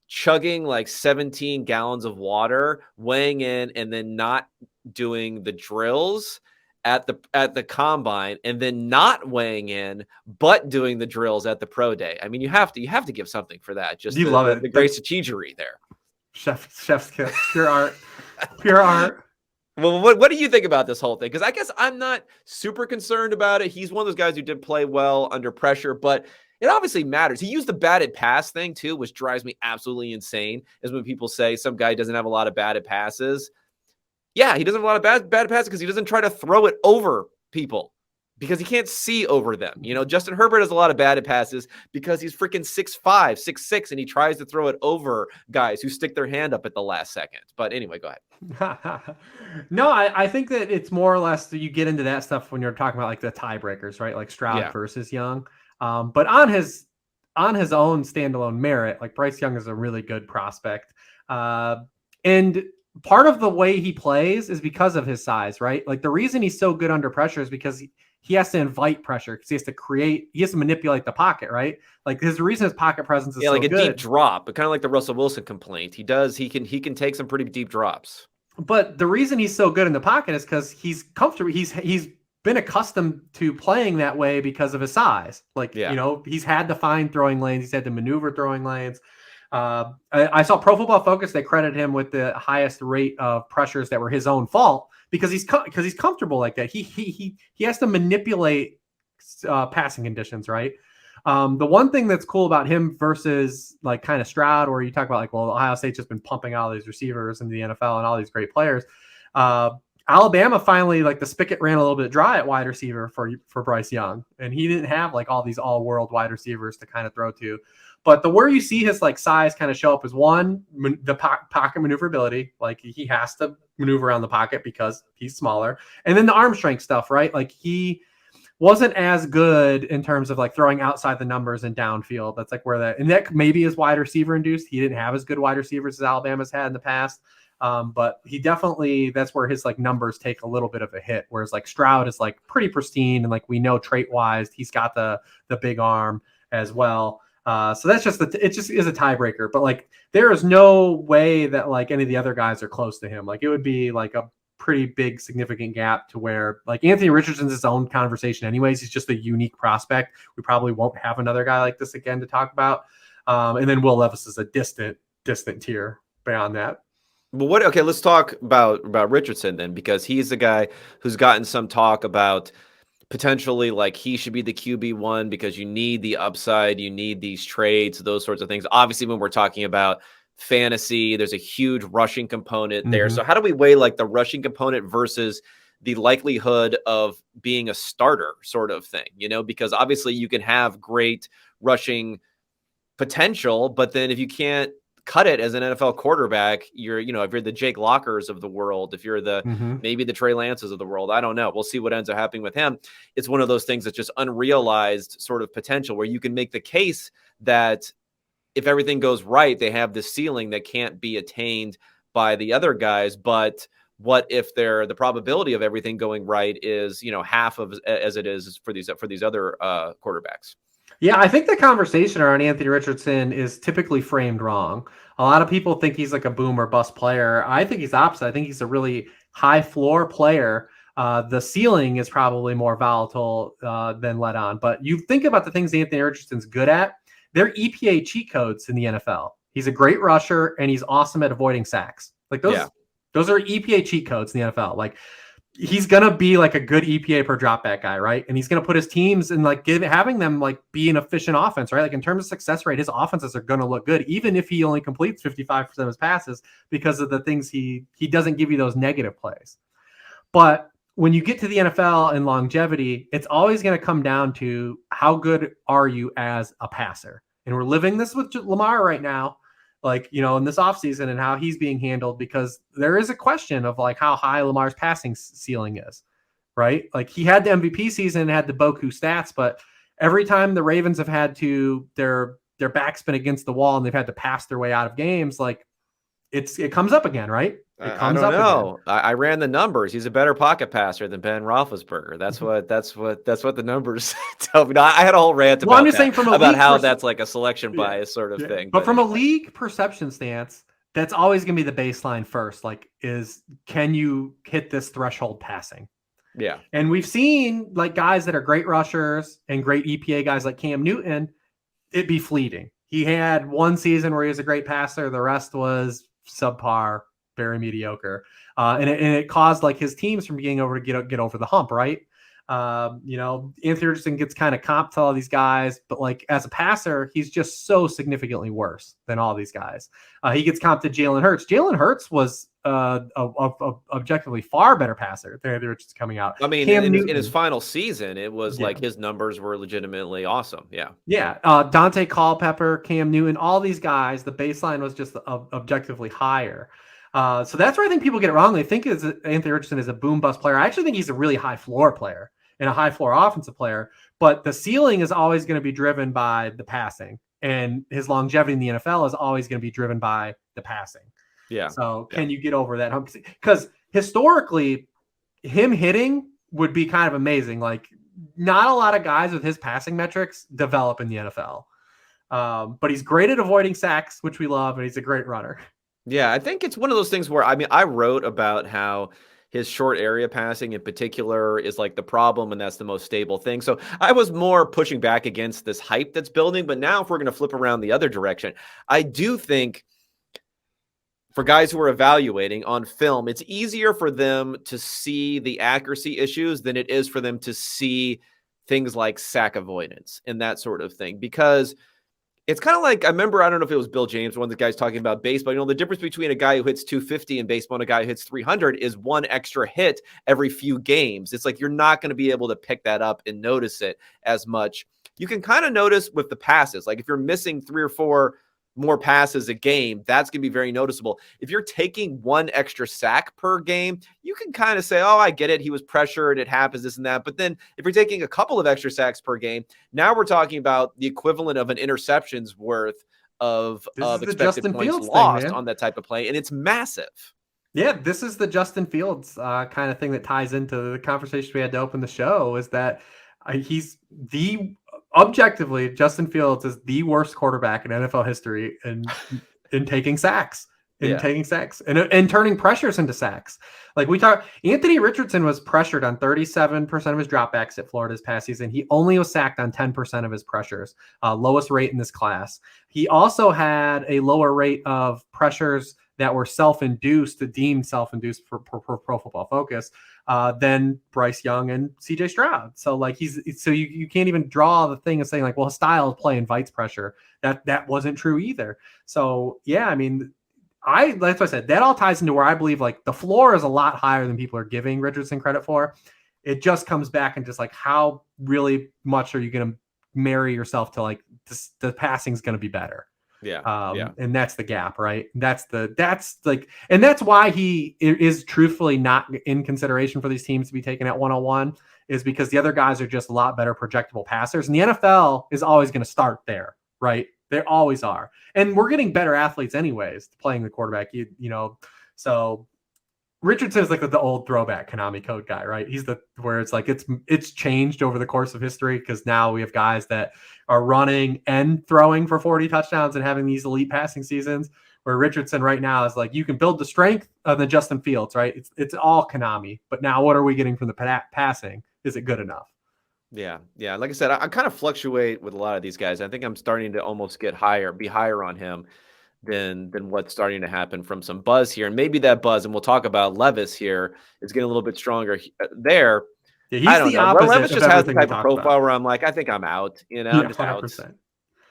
chugging like 17 gallons of water, weighing in, and then not doing the drills at the combine, and then not weighing in but doing the drills at the pro day. I mean, you have to give something for that. Just love it. The great strategery there. Chef's kiss. Pure art. Well, what do you think about this whole thing? Because I guess I'm not super concerned about it. He's one of those guys who did play well under pressure, but it obviously matters. He used the batted pass thing too, which drives me absolutely insane, is when people say some guy doesn't have a lot of batted passes. Yeah, he doesn't have a lot of bad passes because he doesn't try to throw it over people because he can't see over them. You know, Justin Herbert has a lot of batted passes because he's freaking 6'5", 6'6", and he tries to throw it over guys who stick their hand up at the last second. But anyway, go ahead. No, I think that it's more or less that you get into that stuff when you're talking about like the tiebreakers, right? Like Stroud versus Young. But on his own standalone merit, like Bryce Young is a really good prospect. And part of the way he plays is because of his size, right? Like the reason he's so good under pressure is because he has to invite pressure because he has to manipulate the pocket, right? Like his reason his pocket presence is like so a good. Deep drop, but kind of like the Russell Wilson complaint. He can take some pretty deep drops. But the reason he's so good in the pocket is because he's comfortable. He's been accustomed to playing that way because of his size. Like, you know, he's had to find throwing lanes. He's had to maneuver throwing lanes. I saw Pro Football Focus. They credit him with the highest rate of pressures that were his own fault because he's comfortable like that. He has to manipulate passing conditions, right? The one thing that's cool about him versus like kind of Stroud, where you talk about like, well, Ohio State's just been pumping all these receivers into the NFL and all these great players. Alabama finally, like the spigot ran a little bit dry at wide receiver for Bryce Young, and he didn't have like all these all-world wide receivers to kind of throw to. But where you see his like size kind of show up is one, the pocket maneuverability. Like he has to maneuver around the pocket because he's smaller, and then the arm strength stuff, right? Like he wasn't as good in terms of like throwing outside the numbers and downfield. That's like and that maybe is wide receiver induced. He didn't have as good wide receivers as Alabama's had in the past. But he definitely, that's where his like numbers take a little bit of a hit. Whereas like Stroud is like pretty pristine. And like, we know trait wise, he's got the big arm as well. So that's it just is a tiebreaker, but like, there is no way that like any of the other guys are close to him. Like it would be like a pretty big significant gap to where like Anthony Richardson's his own conversation anyways. He's just a unique prospect. We probably won't have another guy like this again to talk about. And then Will Levis is a distant tier beyond that. But okay, let's talk about Richardson then, because he's the guy who's gotten some talk about potentially like he should be the QB1 because you need the upside, you need these trades, those sorts of things. Obviously, when we're talking about fantasy, there's a huge rushing component there. So how do we weigh like the rushing component versus the likelihood of being a starter sort of thing, you know, because obviously you can have great rushing potential, but then if you can't cut it as an NFL quarterback, if you're the Jake Lockers of the world, if you're the maybe the Trey Lances of the world, I don't know. We'll see what ends up happening with him. It's one of those things that's just unrealized sort of potential where you can make the case that if everything goes right, they have this ceiling that can't be attained by the other guys. But what if the probability of everything going right is, half of as it is for these other quarterbacks? Yeah, I think the conversation around Anthony Richardson is typically framed wrong. A lot of people think he's like a boom or bust player. I think he's opposite. I think he's a really high floor player. The ceiling is probably more volatile than let on. But you think about the things Anthony Richardson's good at. They're EPA cheat codes in the NFL. He's a great rusher and he's awesome at avoiding sacks. Like those are EPA cheat codes in the NFL. Like he's going to be like a good EPA per dropback guy, right? And he's going to put his teams in like having them like be an efficient offense, right? Like in terms of success rate, his offenses are going to look good, even if he only completes 55% of his passes because of the things he doesn't give you those negative plays. But when you get to the NFL and longevity, it's always going to come down to how good are you as a passer? And we're living this with Lamar right now, like, in this offseason and how he's being handled, because there is a question of like how high Lamar's passing ceiling is, right? Like he had the MVP season and had the Boku stats, but every time the Ravens have had to their back's been against the wall and they've had to pass their way out of games, like it comes up again, right? I don't know. I ran the numbers. He's a better pocket passer than Ben Roethlisberger. That's what the numbers tell me. Now, I had a whole rant about, about how that's like a selection bias sort of thing. But from a league perception stance, that's always going to be the baseline first. Like, can you hit this threshold passing? Yeah. And we've seen like guys that are great rushers and great EPA guys like Cam Newton, it'd be fleeting. He had one season where he was a great passer. The rest was subpar, very mediocre. And it caused like his teams from being able to get over the hump, right? Anthony Richardson gets kind of comped to all these guys, but like as a passer, he's just so significantly worse than all these guys. He gets comped to Jalen Hurts. Jalen Hurts was a objectively far better passer than Anthony Richardson coming out. I mean, Cam in Newton, his final season, it was like his numbers were legitimately awesome. Yeah. Yeah. Dante Culpepper, Cam Newton, all these guys, the baseline was just objectively higher. So that's where I think people get it wrong. They think Anthony Richardson is a boom bust player. I actually think he's a really high floor player and a high floor offensive player, but the ceiling is always going to be driven by the passing, and his longevity in the NFL is always going to be driven by the passing. Yeah. So can you get over that hump? Because historically, him hitting would be kind of amazing. Like, not a lot of guys with his passing metrics develop in the NFL. But he's great at avoiding sacks, which we love, and he's a great runner. Yeah, I think it's one of those things where, I mean, I wrote about how his short area passing in particular is like the problem, and that's the most stable thing. So I was more pushing back against this hype that's building. But now if we're going to flip around the other direction, I do think for guys who are evaluating on film, it's easier for them to see the accuracy issues than it is for them to see things like sack avoidance and that sort of thing. Because it's kind of like, I remember, I don't know if it was Bill James, one of the guys talking about baseball. The difference between a guy who hits 250 in baseball and a guy who hits 300 is one extra hit every few games. It's like you're not going to be able to pick that up and notice it as much. You can kind of notice with the passes. Like if you're missing 3 or 4 more passes a game, that's going to be very noticeable. If you're taking 1 extra sack per game, you can kind of say, oh, I get it. He was pressured. It happens, this and that. But then if you're taking a couple of extra sacks per game, now we're talking about the equivalent of an interception's worth of expected points lost on that type of play. And it's massive. Yeah, this is the Justin Fields kind of thing that ties into the conversation we had to open the show, is that objectively, Justin Fields is the worst quarterback in NFL history in taking sacks, and turning pressures into sacks. Like we talked, Anthony Richardson was pressured on 37% of his dropbacks at Florida this past season. He only was sacked on 10% of his pressures, lowest rate in this class. He also had a lower rate of pressures that were deemed self-induced for Pro Football Focus, than Bryce Young and CJ Stroud. So like you can't even draw the thing of saying like, well, his style of play invites pressure. That wasn't true either. So yeah, I mean, that's what I said. That all ties into where I believe like the floor is a lot higher than people are giving Richardson credit for. It just comes back and just like, how really much are you going to marry yourself to like the passing's going to be better. And that's the gap, right? That's why he is truthfully not in consideration for these teams to be taken at 101, is because the other guys are just a lot better projectable passers. And the NFL is always going to start there, right? They always are. And we're getting better athletes anyways playing the quarterback, so Richardson is like the old throwback Konami code guy, right? He's where it's like it's changed over the course of history, because now we have guys that are running and throwing for 40 touchdowns and having these elite passing seasons, where Richardson right now is like, you can build the strength of the Justin Fields, right? It's all Konami, but now what are we getting from the passing? Is it good enough? Yeah. Like I said, I kind of fluctuate with a lot of these guys. I think I'm starting to almost be higher on him than what's starting to happen from some buzz here. And maybe that buzz, and we'll talk about Levis here, is getting a little bit stronger there. Yeah, I don't know. Levis just has the type of profile where I'm like, I think I'm out. I'm just 100%. Out.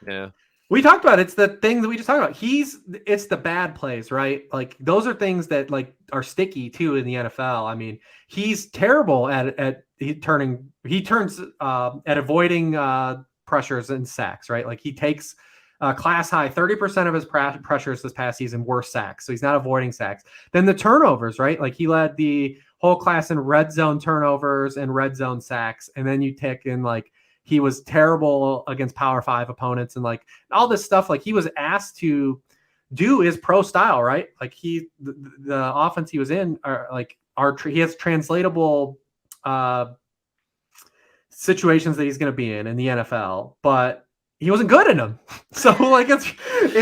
Yeah. We talked about it's the thing that we just talked about. It's the bad plays, right? Like those are things that like are sticky too in the NFL. I mean, he's terrible at avoiding pressures and sacks, right? Like he takes class high 30% of his pressures this past season were sacks, so he's not avoiding sacks. Then the turnovers, right? Like he led the whole class in red zone turnovers and red zone sacks, and then you take in like he was terrible against Power 5 opponents and like all this stuff. Like he was asked to do his pro style, right? Like the offense he was in he has translatable situations that he's going to be in the NFL, but he wasn't good in them. So like it's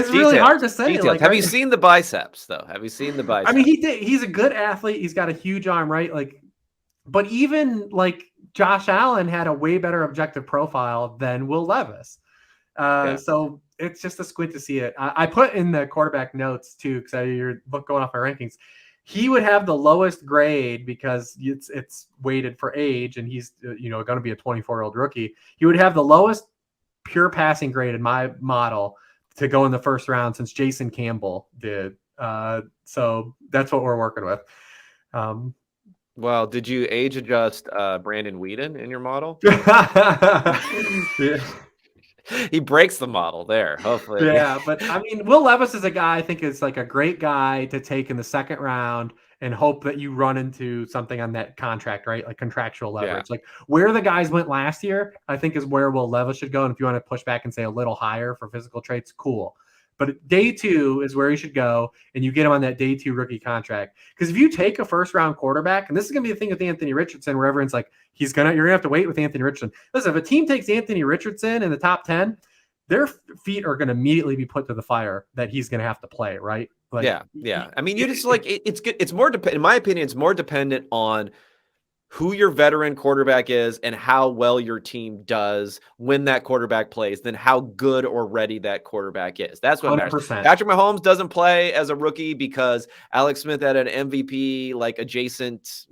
really hard to say. Like, have you seen the biceps though? Have you seen the biceps? I mean, he's a good athlete. He's got a huge arm, right? Like, but even like Josh Allen had a way better objective profile than Will Levis. So it's just a squint to see it. I put in the quarterback notes too, because you're going off my rankings. he would have the lowest grade because it's weighted for age, and he's going to be a 24-year-old rookie. He would have the lowest pure passing grade in my model to go in the first round since Jason Campbell did. So that's what we're working with. Well, did you age adjust Brandon Whedon in your model? Yeah. He breaks the model there, hopefully. Yeah, but I mean, Will Levis is a guy I think is like a great guy to take in the second round and hope that you run into something on that contract, right? Like contractual leverage. Like where the guys went last year, I think is where Will Levis should go. And if you want to push back and say a little higher for physical traits, cool. But day 2 is where you should go, and you get him on that day 2 rookie contract. Because if you take a first-round quarterback, and this is going to be the thing with Anthony Richardson, where everyone's like, you're going to have to wait with Anthony Richardson. Listen, if a team takes Anthony Richardson in the top 10, their feet are going to immediately be put to the fire that he's going to have to play, right? Like, yeah. I mean, you just like it's good. It's more in my opinion, it's more dependent on who your veteran quarterback is and how well your team does when that quarterback plays, than how good or ready that quarterback is. That's what 100%. matters. Patrick Mahomes doesn't play as a rookie because Alex Smith had an MVP like adjacent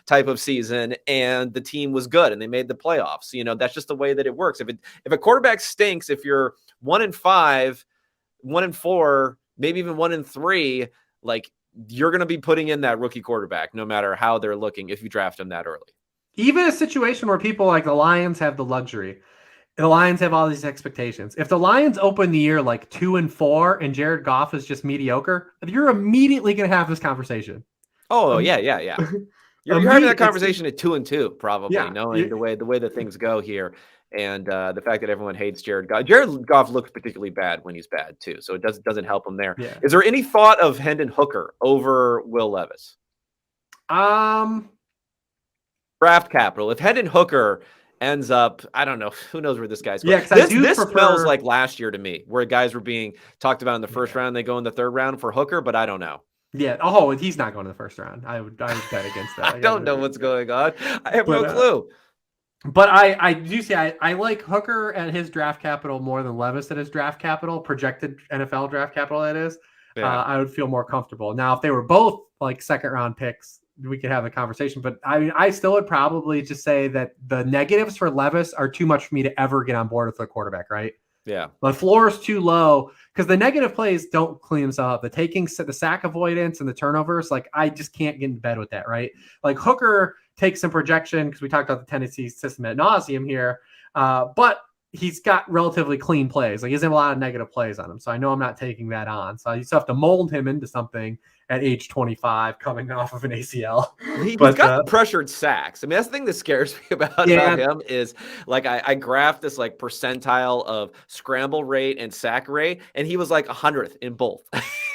type of season, and the team was good and they made the playoffs. That's just the way that it works. If a quarterback stinks, if you're 1-5, 1-4, maybe even 1-3, like, you're going to be putting in that rookie quarterback no matter how they're looking if you draft them that early. Even a situation where people like the Lions have the luxury. The Lions have all these expectations. If the Lions open the year like 2-4 and Jared Goff is just mediocre, you're immediately going to have this conversation. Oh, yeah. You're having that conversation at 2-2, probably, knowing the way that things go here. And the fact that everyone hates Jared Goff. Jared Goff looks particularly bad when he's bad too, so it doesn't help him there. Yeah. Is there any thought of Hendon Hooker over Will Levis? Draft capital. If Hendon Hooker ends up, I don't know, who knows where this guy's going. Yeah, this smells like last year to me, where guys were being talked about in the first round, they go in the third round for Hooker, but I don't know. Yeah. Oh, he's not going to the first round. I would bet against that. I don't know what's going on. I have no clue. But I do see I like Hooker at his draft capital more than Levis at his draft capital, projected NFL draft capital, that is. Yeah. I would feel more comfortable. Now, if they were both like second round picks, we could have a conversation. But I mean, I still would probably just say that the negatives for Levis are too much for me to ever get on board with the quarterback, right? Yeah. The floor is too low because the negative plays don't clean themselves up. The sack avoidance and the turnovers, like I just can't get in bed with that, right? Like Hooker takes some projection because we talked about the Tennessee system ad nauseum here, but he's got relatively clean plays. Like he doesn't have a lot of negative plays on him. So I know I'm not taking that on. So I still have to mold him into something at age 25 coming off of an ACL. He's got pressured sacks. I mean, that's the thing that scares me about him is like I graphed this like percentile of scramble rate and sack rate, and he was like 100th in both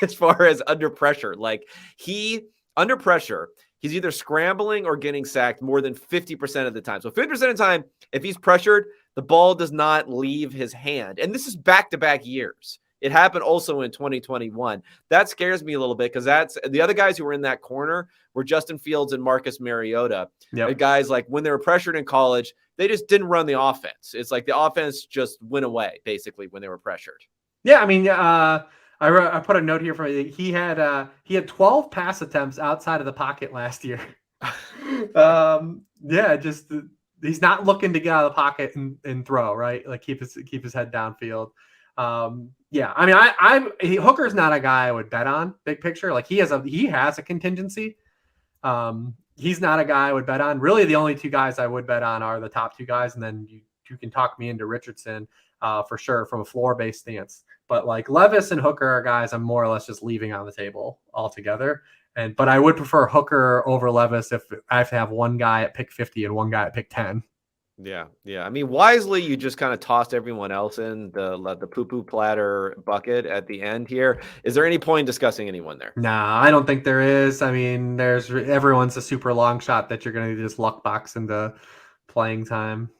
as far as under pressure. Like under pressure, he's either scrambling or getting sacked more than 50% of the time. So 50% of the time, if he's pressured, the ball does not leave his hand. And this is back-to-back years. It happened also in 2021. That scares me a little bit because that's the other guys who were in that corner were Justin Fields and Marcus Mariota. Yep. The guys, like when they were pressured in college, they just didn't run the offense. It's like the offense just went away basically when they were pressured. Yeah, I mean, I put a note here for you. He had 12 pass attempts outside of the pocket last year. He's not looking to get out of the pocket and throw, right? Like keep his head downfield. I mean, Hooker's not a guy I would bet on big picture. Like he has a contingency. He's not a guy I would bet on. Really, the only two guys I would bet on are the top two guys, and then you can talk me into Richardson for sure from a floor-based stance. But like Levis and Hooker are guys I'm more or less just leaving on the table altogether. But I would prefer Hooker over Levis if I have to have one guy at pick 50 and one guy at pick 10. Yeah. I mean, wisely, you just kind of tossed everyone else in the poo-poo platter bucket at the end here. Is there any point in discussing anyone there? Nah, I don't think there is. I mean, everyone's a super long shot that you're going to just luck box into playing time.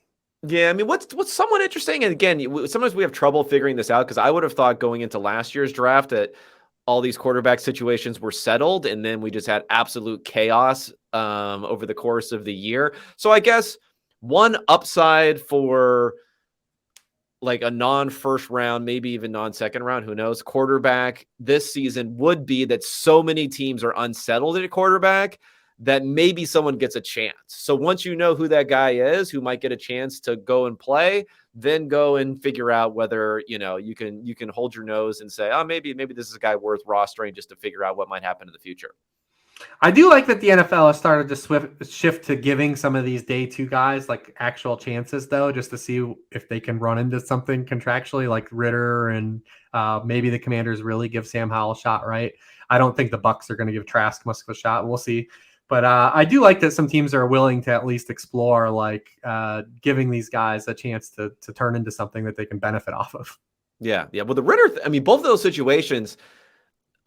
Yeah, I mean, what's somewhat interesting, and again, sometimes we have trouble figuring this out because I would have thought going into last year's draft that all these quarterback situations were settled, and then we just had absolute chaos over the course of the year. So I guess one upside for like a non-first round, maybe even non-second round, who knows, quarterback this season would be that so many teams are unsettled at quarterback that maybe someone gets a chance. So once you know who that guy is, who might get a chance to go and play, then go and figure out whether, you know, you can hold your nose and say, oh, maybe this is a guy worth rostering just to figure out what might happen in the future. I do like that the NFL has started to shift to giving some of these day two guys like actual chances, though, just to see if they can run into something contractually, like Ritter and maybe the Commanders really give Sam Howell a shot, right? I don't think the Bucs are going to give Trask much of a shot. We'll see. But I do like that some teams are willing to at least explore, like giving these guys a chance to turn into something that they can benefit off of. Yeah. Well, the Ritter, I mean, both of those situations,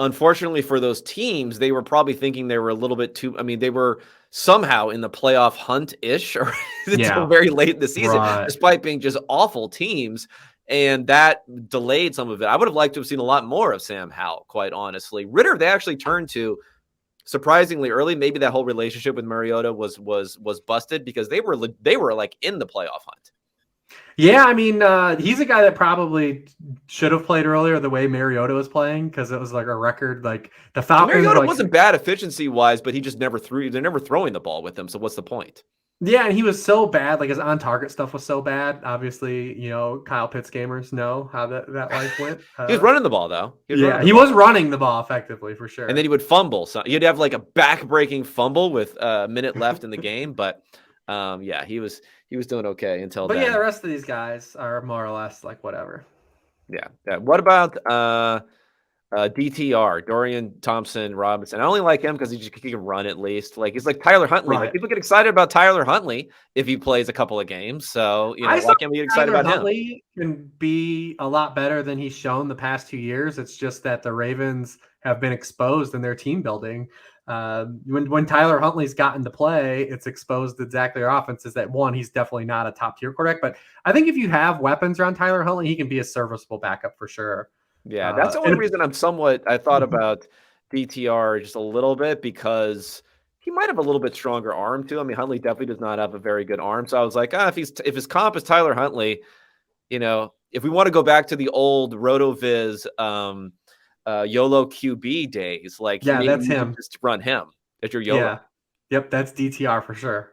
unfortunately for those teams, they were probably thinking they were a little bit too, I mean, they were somehow in the playoff hunt-ish or until very late in the season, despite being just awful teams. And that delayed some of it. I would have liked to have seen a lot more of Sam Howell, quite honestly. Ritter, they actually turned to surprisingly early. Maybe that whole relationship with Mariota was busted because they were like in the playoff hunt. Yeah, I mean, he's a guy that probably should have played earlier the way Mariota was playing because it was like a record. Like the Falcons, Mariota wasn't bad efficiency wise, but he just never threw. They're never throwing the ball with him. So what's the point? Yeah, and he was so bad. Like his on target stuff was so bad. Obviously, you know, Kyle Pitts gamers know how that life went. He was running the ball though. He was running the ball effectively for sure. And then he would fumble. So he'd have like a back-breaking fumble with a minute left in the game, but. Yeah, he was doing okay until then. But yeah, the rest of these guys are more or less like whatever. Yeah. What about DTR, Dorian Thompson Robinson? I only like him because he can run at least. Like he's like Tyler Huntley. Right. Like people get excited about Tyler Huntley if he plays a couple of games. So you know, why can't we get excited about Huntley him? Can be a lot better than he's shown the past 2 years. It's just that the Ravens have been exposed in their team building. When Tyler Huntley's gotten to play, it's exposed exactly our offense is that one, he's definitely not a top tier quarterback, but I think if you have weapons around Tyler Huntley, he can be a serviceable backup for sure. Yeah, that's the only reason I thought about DTR just a little bit because he might have a little bit stronger arm too. I mean, Huntley definitely does not have a very good arm. So I was like, if his comp is Tyler Huntley, you know, if we want to go back to the old RotoViz, YOLO QB days, like that's him. Just run him as your YOLO. Yeah. Yep, that's DTR for sure.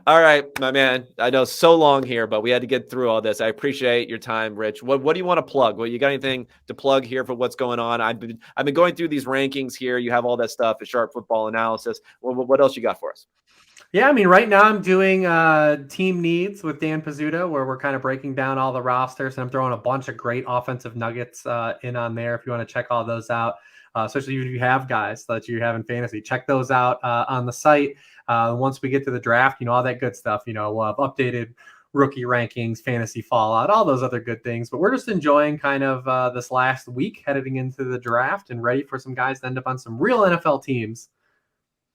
All right, my man. I know so long here, but we had to get through all this. I appreciate your time, Rich. What do you want to plug? Well, you got anything to plug here for what's going on? I've been going through these rankings here. You have all that stuff, the Sharp Football Analysis. What else you got for us? Yeah, I mean, right now I'm doing team needs with Dan Pizzuto, where we're kind of breaking down all the rosters, and I'm throwing a bunch of great offensive nuggets in on there. If you want to check all those out, especially if you have guys that you have in fantasy, check those out on the site. Once we get to the draft, you know, all that good stuff. You know, we'll have updated rookie rankings, fantasy fallout, all those other good things. But we're just enjoying kind of this last week heading into the draft and ready for some guys to end up on some real NFL teams.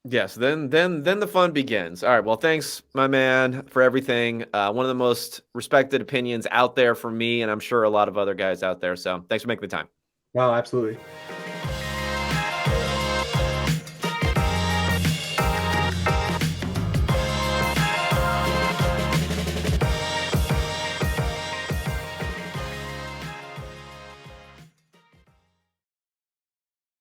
Yes, then the fun begins. All right, well, thanks, my man, for everything. One of the most respected opinions out there for me, and I'm sure a lot of other guys out there. So thanks for making the time. Wow, absolutely.